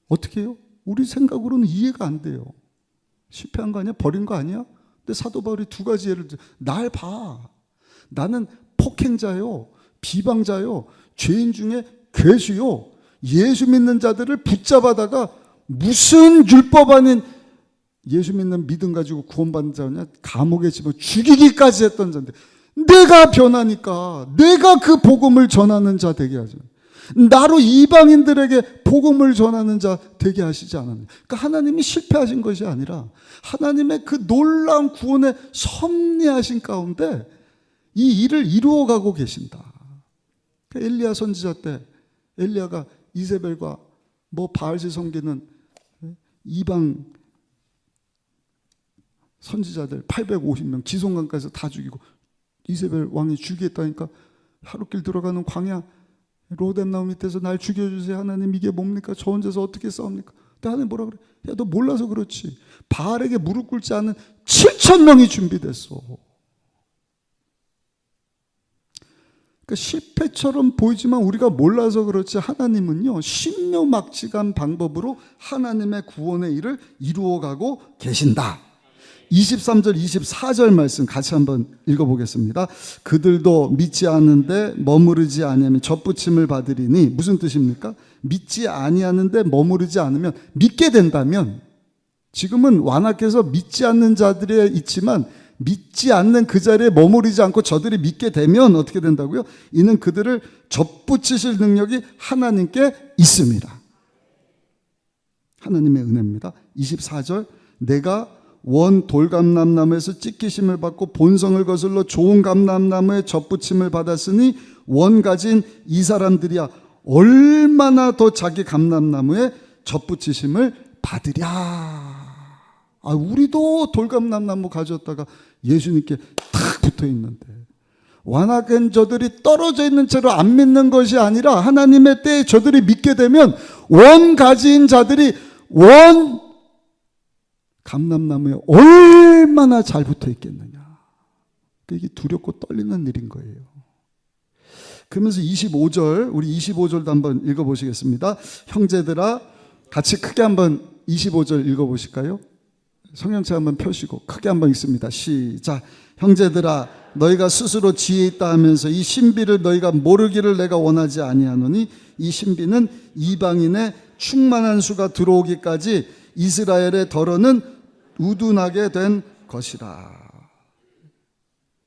어떻게 해요? 우리 생각으로는 이해가 안 돼요. 실패한 거 아니야? 버린 거 아니야? 근데 사도 바울이 두 가지 예를 들어. 날 봐. 나는 폭행자요, 비방자요, 죄인 중에 괴수요. 예수 믿는 자들을 붙잡아다가 무슨 율법 아닌 예수 믿는 믿음 가지고 구원받는 자냐? 감옥에 집어 죽이기까지 했던 자인데 내가 변하니까 내가 그 복음을 전하는 자 되게 하죠. 나로 이방인들에게 복음을 전하는 자 되게 하시지 않았냐. 그러니까 하나님이 실패하신 것이 아니라 하나님의 그 놀라운 구원에 섭리하신 가운데 이 일을 이루어가고 계신다. 그러니까 엘리야 선지자 때 엘리야가 이세벨과 바알시 섬기는 이방 선지자들 850명 지송강가에서 다 죽이고 이세벨 왕이 죽이겠다니까 하룻길 들어가는 광야 로뎀나무 밑에서 날 죽여주세요. 하나님 이게 뭡니까? 저 혼자서 어떻게 싸웁니까? 근데 하나님 뭐라 그래? 야, 너 몰라서 그렇지. 바알에게 무릎 꿇지 않은 7,000명이 준비됐어. 그러니까 실패처럼 보이지만 우리가 몰라서 그렇지 하나님은요 신묘막측한 방법으로 하나님의 구원의 일을 이루어가고 계신다. 23절 24절 말씀 같이 한번 읽어보겠습니다. 그들도 믿지 않는데 머무르지 아니하면 접붙임을 받으리니 무슨 뜻입니까? 믿지 아니하는데 머무르지 않으면 믿게 된다면 지금은 완악해서 믿지 않는 자들이 있지만 믿지 않는 그 자리에 머무르지 않고 저들이 믿게 되면 어떻게 된다고요? 이는 그들을 접붙이실 능력이 하나님께 있습니다. 하나님의 은혜입니다. 24절 내가 원 돌감람나무에서 찢기심을 받고 본성을 거슬러 좋은 감람나무에 접붙임을 받았으니 원 가진 이 사람들이야 얼마나 더 자기 감람나무에 접붙이심을 받으랴. 우리도 돌감람나무 가졌다가 예수님께 탁 붙어 있는데 완악한 저들이 떨어져 있는 채로 안 믿는 것이 아니라 하나님의 때에 저들이 믿게 되면 원 가진 자들이 원 감람나무에 얼마나 잘 붙어 있겠느냐. 이게 두렵고 떨리는 일인 거예요. 그러면서 25절, 우리 25절도 한번 읽어보시겠습니다. 형제들아, 같이 크게 한번 25절 읽어보실까요? 성경책 한번 펴시고 크게 한번 읽습니다. 시작. 형제들아 너희가 스스로 지혜 있다 하면서 이 신비를 너희가 모르기를 내가 원하지 아니하노니 이 신비는 이방인의 충만한 수가 들어오기까지 이스라엘의 덜어는 우둔하게 된 것이라.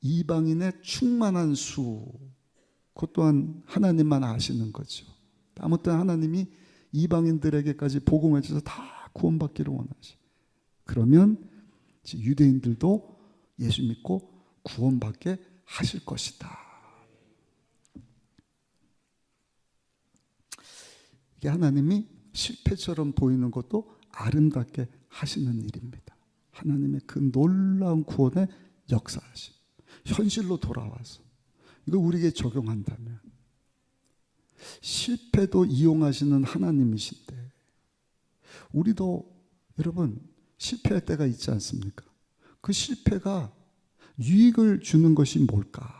이방인의 충만한 수, 그것 또한 하나님만 아시는 거죠. 아무튼 하나님이 이방인들에게까지 복음을 해줘서 다 구원받기를 원하시. 그러면 유대인들도 예수 믿고 구원받게 하실 것이다. 이게 하나님이 실패처럼 보이는 것도 아름답게 하시는 일입니다. 하나님의 그 놀라운 구원의 역사하심, 현실로 돌아와서 이거 우리에게 적용한다면 실패도 이용하시는 하나님이신데 우리도 여러분 실패할 때가 있지 않습니까? 그 실패가 유익을 주는 것이 뭘까?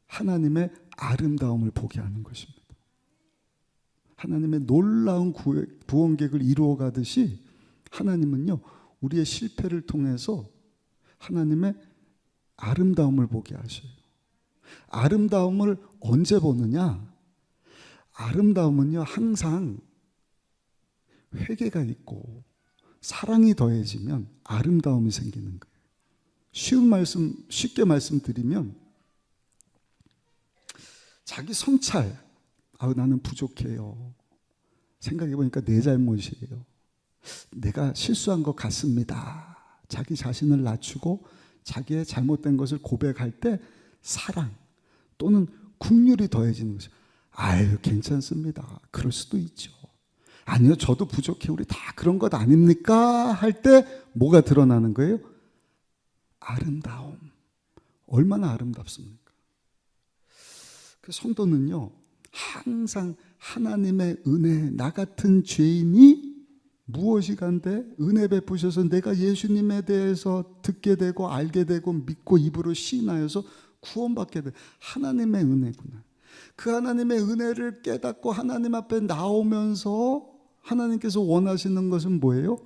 하나님의 아름다움을 보게 하는 것입니다. 하나님의 놀라운 구원 계획을 이루어 가듯이 하나님은요 우리의 실패를 통해서 하나님의 아름다움을 보게 하셔요. 아름다움을 언제 보느냐? 아름다움은요 항상 회개가 있고 사랑이 더해지면 아름다움이 생기는 거예요. 쉽게 말씀드리면 자기 성찰, 나는 부족해요. 생각해보니까 내 잘못이에요. 내가 실수한 것 같습니다. 자기 자신을 낮추고 자기의 잘못된 것을 고백할 때 사랑 또는 긍휼이 더해지는 것이죠. 아유 괜찮습니다. 그럴 수도 있죠. 아니요 저도 부족해. 우리 다 그런 것 아닙니까? 할 때 뭐가 드러나는 거예요? 아름다움. 얼마나 아름답습니까? 그 성도는요 항상 하나님의 은혜, 나 같은 죄인이 무엇이 간데 은혜 베푸셔서 내가 예수님에 대해서 듣게 되고 알게 되고 믿고 입으로 시인하여서 구원받게 돼. 하나님의 은혜구나. 그 하나님의 은혜를 깨닫고 하나님 앞에 나오면서 하나님께서 원하시는 것은 뭐예요?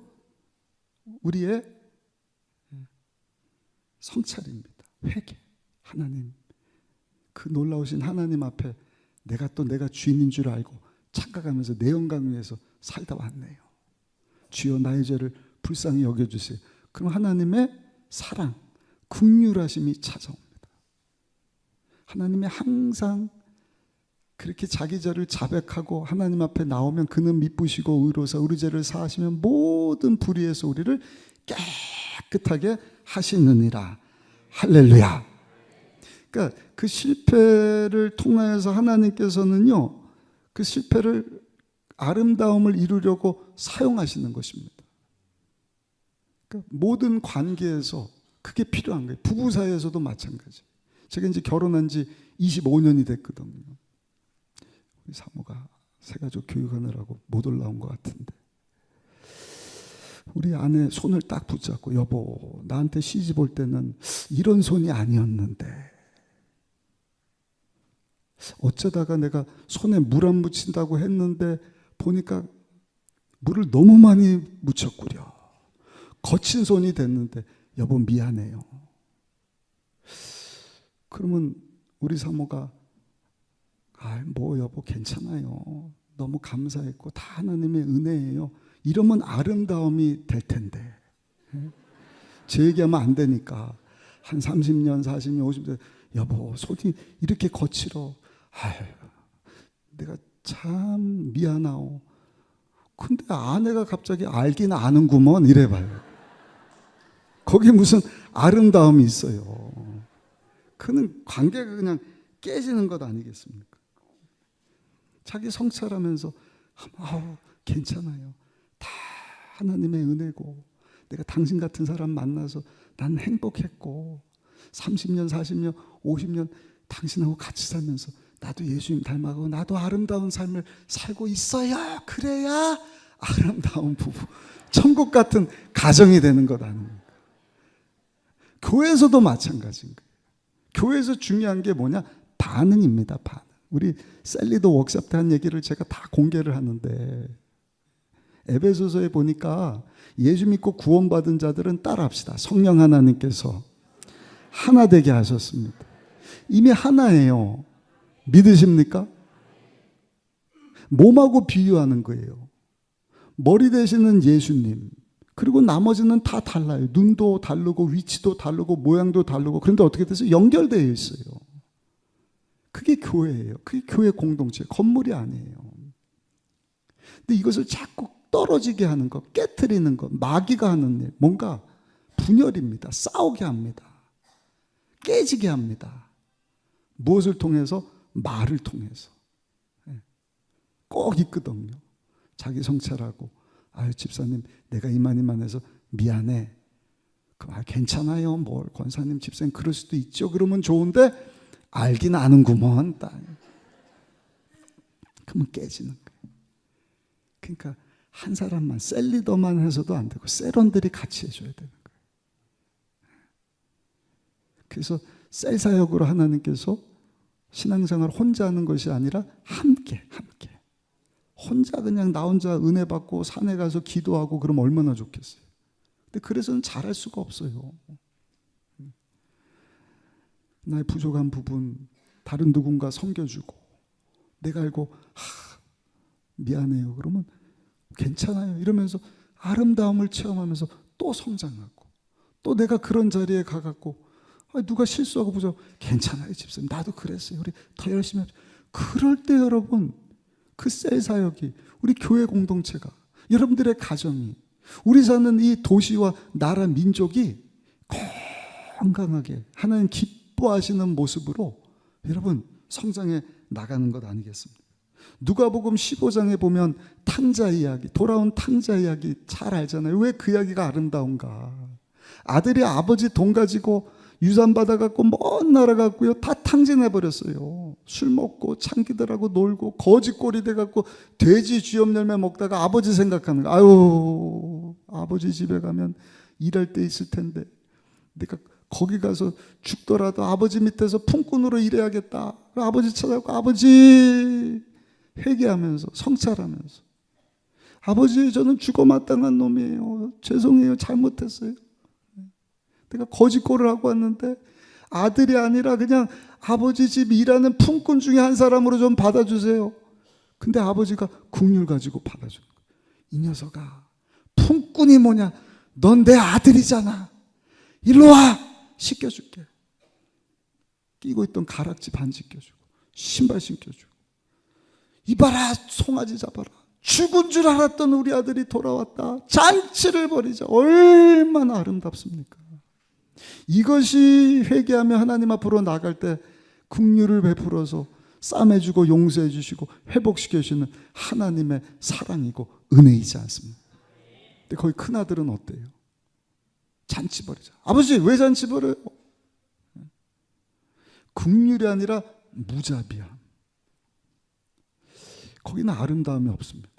우리의 성찰입니다. 회개. 하나님, 그 놀라우신 하나님 앞에 내가 주인인 줄 알고 착각하면서 내 영광 위해서 살다 왔네요. 주여 나의 죄를 불쌍히 여겨주세요. 그럼 하나님의 사랑, 긍휼하심이 찾아옵니다. 하나님이 항상 그렇게 자기 죄를 자백하고 하나님 앞에 나오면 그는 미쁘시고 의로사 우리 죄를 사하시면 모든 불의에서 우리를 깨끗하게 하시느니라. 할렐루야. 그러니까 그 실패를 통하여서 하나님께서는요 그 실패를 아름다움을 이루려고 사용하시는 것입니다. 그러니까 모든 관계에서 그게 필요한 거예요. 부부 사이에서도 마찬가지. 제가 이제 결혼한 지 25년이 됐거든요. 우리 사모가 새가족 교육하느라고 못 올라온 것 같은데 우리 아내 손을 딱 붙잡고 여보 나한테 시집 올 때는 이런 손이 아니었는데 어쩌다가 내가 손에 물 안 묻힌다고 했는데 보니까 물을 너무 많이 묻혔구려. 거친 손이 됐는데 여보 미안해요. 그러면 우리 사모가 뭐 여보 괜찮아요. 너무 감사했고 다 하나님의 은혜예요. 이러면 아름다움이 될 텐데 제 얘기하면 안 되니까 한 30년 40년 50년 여보 손이 이렇게 거칠어. 내가 참 미안하오. 근데 아내가 갑자기 알긴 아는구먼 이래봐요. 거기에 무슨 아름다움이 있어요. 그는 관계가 그냥 깨지는 것 아니겠습니까? 자기 성찰하면서 괜찮아요. 다 하나님의 은혜고 내가 당신 같은 사람 만나서 난 행복했고 30년 40년 50년 당신하고 같이 살면서 나도 예수님 닮아가고 나도 아름다운 삶을 살고 있어야 그래야 아름다운 부부 천국 같은 가정이 되는 것 아닙니까? 교회에서도 마찬가지인 거예요. 교회에서 중요한 게 뭐냐? 반응입니다. 반응. 우리 셀리도 워크숍 때 한 얘기를 제가 다 공개를 하는데 에베소서에 보니까 예수 믿고 구원받은 자들은 따라합시다. 성령 하나님께서 하나 되게 하셨습니다. 이미 하나예요. 믿으십니까? 몸하고 비유하는 거예요. 머리 되시는 예수님, 그리고 나머지는 다 달라요. 눈도 다르고 위치도 다르고 모양도 다르고. 그런데 어떻게 돼서 연결되어 있어요. 그게 교회예요. 그게 교회 공동체, 건물이 아니에요. 근데 이것을 자꾸 떨어지게 하는 것, 깨트리는 것, 마귀가 하는 일, 뭔가 분열입니다. 싸우게 합니다. 깨지게 합니다. 무엇을 통해서? 말을 통해서. 꼭 있거든요. 자기 성찰하고, 아유 집사님 내가 이만해서 미안해. 괜찮아요. 뭘 권사님 집사님 그럴 수도 있죠. 그러면 좋은데 알긴 아는구먼. 그러면 깨지는 거예요. 그러니까 한 사람만, 셀리더만 해서도 안 되고 셀원들이 같이 해줘야 되는 거예요. 그래서 셀 사역으로 하나님께서 신앙생활 혼자 하는 것이 아니라 함께 혼자 그냥 나 혼자 은혜 받고 산에 가서 기도하고 그러면 얼마나 좋겠어요. 근데 그래서는 잘할 수가 없어요. 나의 부족한 부분 다른 누군가 섬겨주고 내가 알고 미안해요. 그러면 괜찮아요. 이러면서 아름다움을 체험하면서 또 성장하고 또 내가 그런 자리에 가갖고 누가 실수하고 보자. 괜찮아요 집사님. 나도 그랬어요. 우리 더 열심히 하죠. 그럴 때 여러분 그 셀 사역이 우리 교회 공동체가 여러분들의 가정이 우리 사는 이 도시와 나라 민족이 건강하게 하나님 기뻐하시는 모습으로 여러분 성장해 나가는 것 아니겠습니까? 누가복음 15장에 보면 탕자 이야기, 돌아온 탕자 이야기 잘 알잖아요. 왜 그 이야기가 아름다운가? 아들이 아버지 돈 가지고 유산 받아갖고 먼 나라 갔고요. 다 탕진해버렸어요. 술 먹고 창기들하고 놀고 거지꼴이 돼갖고 돼지 쥐염 열매 먹다가 아버지 생각하는 거야. 아유 아버지 집에 가면 일할 때 있을 텐데 내가 거기 가서 죽더라도 아버지 밑에서 품꾼으로 일해야겠다. 아버지 찾아가고 아버지 회개하면서 성찰하면서 아버지 저는 죽어 마땅한 놈이에요. 죄송해요. 잘못했어요. 내가 거짓골을 하고 왔는데 아들이 아니라 그냥 아버지 집 일하는 품꾼 중에 한 사람으로 좀 받아주세요. 근데 아버지가 국률 가지고 받아주는 거예요. 이 녀석아 품꾼이 뭐냐? 넌 내 아들이잖아. 일로 와. 씻겨줄게. 끼고 있던 가락지 반지 껴주고 신발 신겨주고 이봐라 송아지 잡아라. 죽은 줄 알았던 우리 아들이 돌아왔다. 잔치를 벌이자. 얼마나 아름답습니까? 이것이 회개하며 하나님 앞으로 나갈 때 긍휼을 베풀어서 싸매주고 용서해 주시고 회복시켜 주시는 하나님의 사랑이고 은혜이지 않습니까? 근데 거기 큰아들은 어때요? 잔치 벌이자. 아버지 왜 잔치 벌여요? 긍휼이 아니라 무자비함. 거기는 아름다움이 없습니다.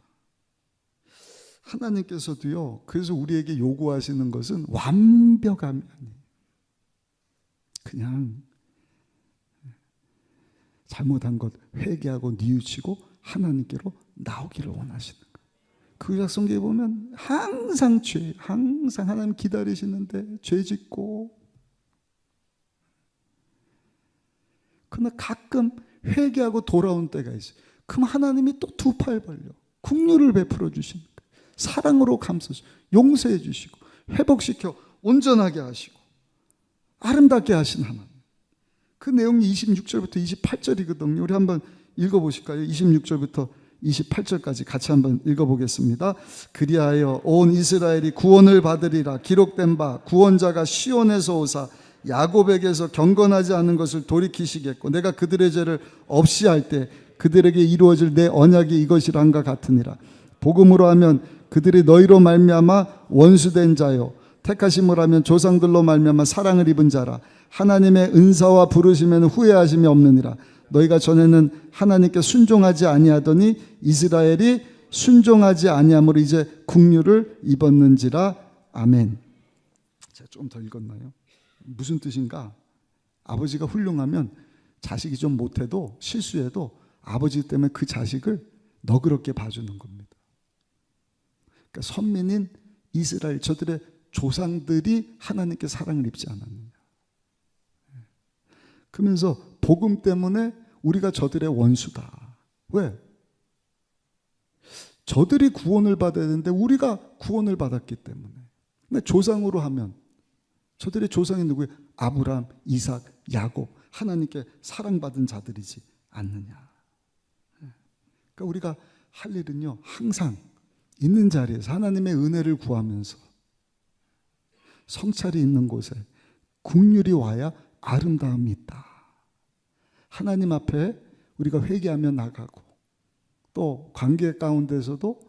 하나님께서도요, 그래서 우리에게 요구하시는 것은 완벽함이 아니에요. 그냥 잘못한 것 회개하고 뉘우치고 하나님께로 나오기를 원하시는 거예요. 그 약성기에 보면 항상 항상 하나님 기다리시는데 죄 짓고, 그러나 가끔 회개하고 돌아온 때가 있어요. 그럼 하나님이 또 두 팔 벌려 긍휼을 베풀어 주시는 거예요. 사랑으로 감싸주시고 용서해 주시고 회복시켜 온전하게 하시고 아름답게 하신 하나님. 그 내용이 26절부터 28절이거든요. 우리 한번 읽어보실까요? 26절부터 28절까지 같이 한번 읽어보겠습니다. 그리하여 온 이스라엘이 구원을 받으리라. 기록된 바 구원자가 시온에서 오사 야곱에게서 경건하지 않은 것을 돌이키시겠고 내가 그들의 죄를 없이 할 때 그들에게 이루어질 내 언약이 이것이란가 같으니라. 복음으로 하면 그들이 너희로 말미암아 원수된 자요 택하심으로 하면 조상들로 말미암아 사랑을 입은 자라. 하나님의 은사와 부르심에는 후회하심이 없느니라. 너희가 전에는 하나님께 순종하지 아니하더니 이스라엘이 순종하지 아니함으로 이제 긍휼을 입었는지라. 아멘. 제가 좀 더 읽었나요? 무슨 뜻인가? 아버지가 훌륭하면 자식이 좀 못해도 실수해도 아버지 때문에 그 자식을 너그럽게 봐주는 겁니다. 그러니까 선민인 이스라엘, 저들의 조상들이 하나님께 사랑을 입지 않았느냐. 그러면서 복음 때문에 우리가 저들의 원수다. 왜? 저들이 구원을 받아야 되는데 우리가 구원을 받았기 때문에. 근데 조상으로 하면 저들의 조상이 누구예요? 아브라함, 이삭, 야곱, 하나님께 사랑받은 자들이지 않느냐. 그러니까 우리가 할 일은요, 항상 있는 자리에서 하나님의 은혜를 구하면서 성찰이 있는 곳에 긍휼이 와야 아름다움이 있다. 하나님 앞에 우리가 회개하며 나가고, 또 관계 가운데서도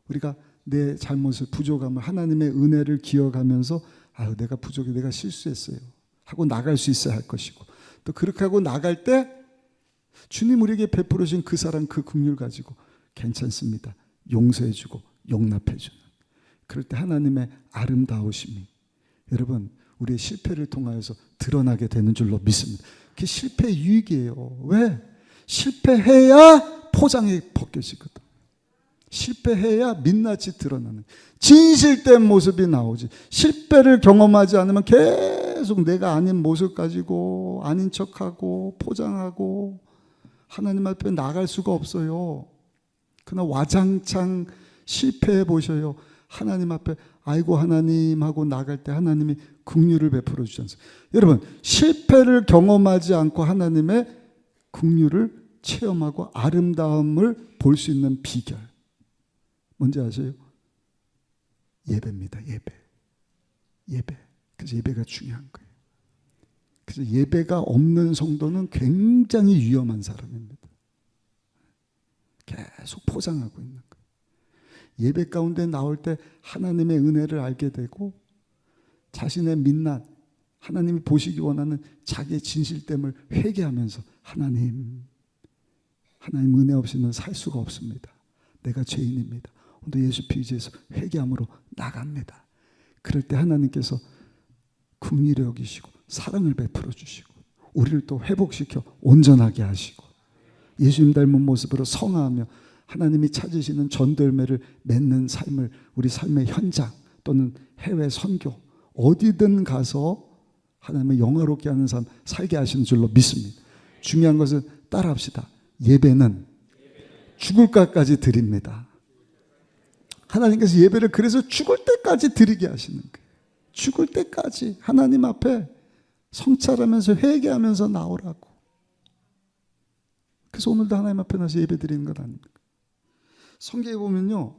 우리가 내 잘못을, 부족함을, 하나님의 은혜를 기억하면서 아유, 내가 부족해, 내가 실수했어요 하고 나갈 수 있어야 할 것이고, 또 그렇게 하고 나갈 때 주님 우리에게 베풀어 주신 그 사랑, 그 긍휼 가지고 괜찮습니다, 용서해 주고 용납해 주는, 그럴 때 하나님의 아름다우심이 여러분 우리의 실패를 통하여서 드러나게 되는 줄로 믿습니다. 그게 실패의 유익이에요. 왜? 실패해야 포장이 벗겨지거든. 실패해야 민낯이 드러나는, 진실된 모습이 나오지. 실패를 경험하지 않으면 계속 내가 아닌 모습 가지고 아닌 척하고 포장하고 하나님 앞에 나갈 수가 없어요. 그러나 와장창 실패해 보셔요. 하나님 앞에 아이고 하나님 하고 나갈 때 하나님이 긍휼을 베풀어 주지 않습니까? 여러분, 실패를 경험하지 않고 하나님의 긍휼을 체험하고 아름다움을 볼 수 있는 비결 뭔지 아세요? 예배입니다. 예배. 그래서 예배가 중요한 거예요. 그래서 예배가 없는 성도는 굉장히 위험한 사람입니다. 계속 포장하고 있는 거예요. 예배 가운데 나올 때 하나님의 은혜를 알게 되고, 자신의 민낯, 하나님이 보시기 원하는 자기의 진실됨을 회개하면서 하나님 은혜 없이는 살 수가 없습니다. 내가 죄인입니다. 오늘 예수 피지에서 회개함으로 나갑니다. 그럴 때 하나님께서 긍휼히 여기시고 사랑을 베풀어 주시고 우리를 또 회복시켜 온전하게 하시고 예수님 닮은 모습으로 성화하며 하나님이 찾으시는 전도열매를 맺는 삶을, 우리 삶의 현장 또는 해외 선교 어디든 가서 하나님을 영화롭게 하는 삶 살게 하시는 줄로 믿습니다. 중요한 것은 따라합시다. 예배는 죽을 것까지 드립니다. 하나님께서 예배를 그래서 죽을 때까지 드리게 하시는 거예요. 죽을 때까지 하나님 앞에 성찰하면서 회개하면서 나오라고. 그래서 오늘도 하나님 앞에 나서 예배 드리는 것 아닙니까? 성경에 보면요,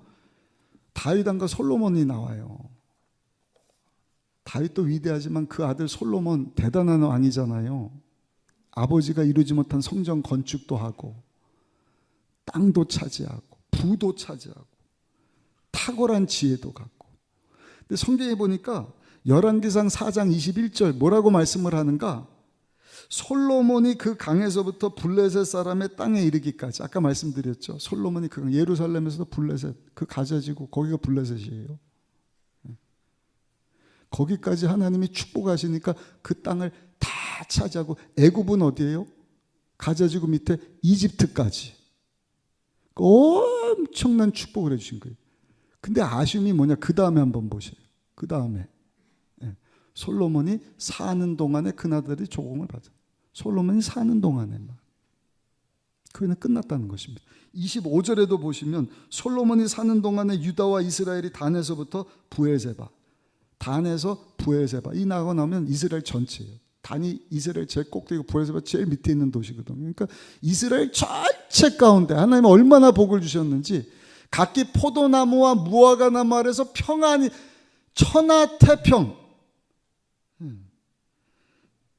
다윗 왕과 솔로몬이 나와요. 다윗도 위대하지만 그 아들 솔로몬 대단한 왕이잖아요. 아버지가 이루지 못한 성전 건축도 하고 땅도 차지하고 부도 차지하고 탁월한 지혜도 갖고. 근데 성경에 보니까 열왕기상 4장 21절 뭐라고 말씀을 하는가? 솔로몬이 그 강에서부터 블레셋 사람의 땅에 이르기까지, 아까 말씀드렸죠. 솔로몬이 그 예루살렘에서도 블레셋, 그 가져지고 거기가 블레셋이에요. 거기까지 하나님이 축복하시니까 그 땅을 다 차지하고, 애굽은 어디예요? 가져지고 밑에 이집트까지 엄청난 축복을 해주신 거예요. 근데 아쉬움이 뭐냐? 그 다음에 한번 보세요. 그 다음에 솔로몬이 사는 동안에 그나들이 조공을 받아. 솔로몬이 사는 동안에만. 그는 끝났다는 것입니다. 25절에도 보시면 솔로몬이 사는 동안에 유다와 이스라엘이 단에서부터 부엘세바, 단에서 부엘세바, 이 나가고 나면 이스라엘 전체예요. 단이 이스라엘 제일 꼭대기고 부엘세바 제일 밑에 있는 도시거든요. 그러니까 이스라엘 전체 가운데 하나님이 얼마나 복을 주셨는지, 각기 포도나무와 무화과 나무 아래서 평안히 천하태평,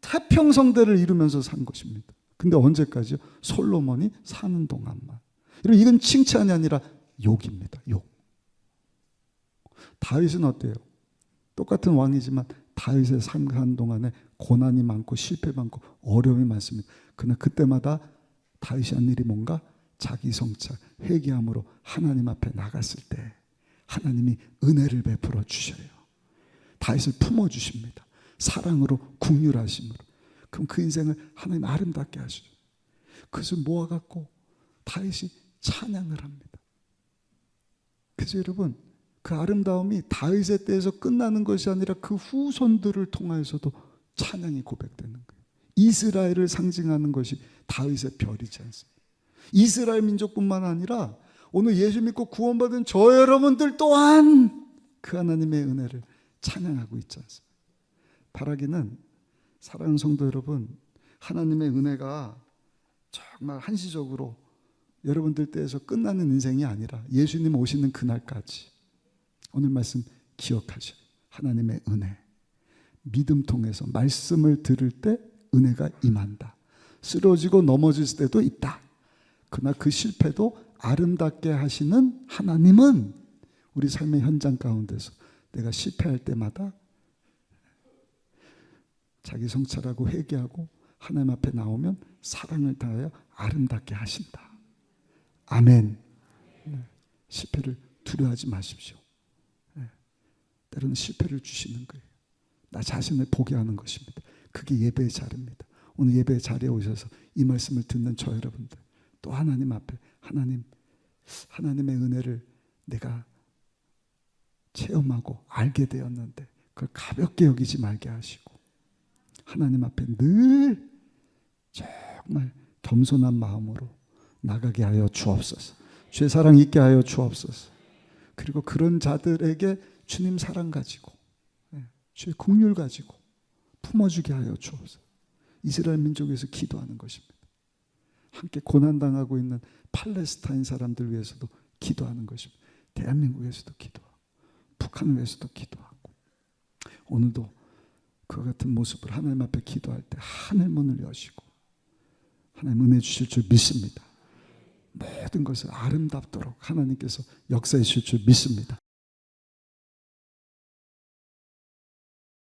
태평성대를 이루면서 산 것입니다. 근데 언제까지요? 솔로몬이 사는 동안만. 이건 칭찬이 아니라 욕입니다. 욕. 다윗은 어때요? 똑같은 왕이지만 다윗의 사는 동안에 고난이 많고 실패 많고 어려움이 많습니다. 그러나 그때마다 다윗이 한 일이 뭔가? 자기 성찰, 회개함으로 하나님 앞에 나갔을 때 하나님이 은혜를 베풀어 주셔요. 다윗을 품어주십니다. 사랑으로, 긍휼하심으로. 그럼 그 인생을 하나님 아름답게 하시죠. 그것을 모아갖고 다윗이 찬양을 합니다. 그래서 여러분, 그 아름다움이 다윗의 때에서 끝나는 것이 아니라 그 후손들을 통하여서도 찬양이 고백되는 거예요. 이스라엘을 상징하는 것이 다윗의 별이지 않습니까? 이스라엘 민족뿐만 아니라 오늘 예수 믿고 구원받은 저 여러분들 또한 그 하나님의 은혜를 찬양하고 있지 않습니까? 바라기는, 사랑하는 성도 여러분, 하나님의 은혜가 정말 한시적으로 여러분들 때에서 끝나는 인생이 아니라 예수님 오시는 그날까지, 오늘 말씀 기억하셔요. 하나님의 은혜, 믿음 통해서 말씀을 들을 때 은혜가 임한다. 쓰러지고 넘어질 때도 있다. 그러나 그 실패도 아름답게 하시는 하나님은 우리 삶의 현장 가운데서 내가 실패할 때마다 자기 성찰하고 회개하고 하나님 앞에 나오면 사랑을 다하여 아름답게 하신다. 아멘. 실패를 두려워하지 마십시오. 때로는 실패를 주시는 거예요. 나 자신을 보게 하는 것입니다. 그게 예배의 자리입니다. 오늘 예배의 자리에 오셔서 이 말씀을 듣는 저 여러분들, 또 하나님 앞에 하나님의 은혜를 내가 체험하고 알게 되었는데 그걸 가볍게 여기지 말게 하시고 하나님 앞에 늘 정말 겸손한 마음으로 나가게 하여 주옵소서. 주의 사랑 있게 하여 주옵소서. 그리고 그런 자들에게 주님 사랑 가지고 주의 긍휼 가지고 품어주게 하여 주옵소서. 이스라엘 민족에서 기도하는 것입니다. 함께 고난당하고 있는 팔레스타인 사람들 위해서도 기도하는 것입니다. 대한민국에서도 기도하고 북한을 위해서도 기도하고, 오늘도 그와 같은 모습을 하나님 앞에 기도할 때 하늘 문을 여시고 하나님 은혜 주실 줄 믿습니다. 모든 것을 아름답도록 하나님께서 역사해 주실 줄 믿습니다.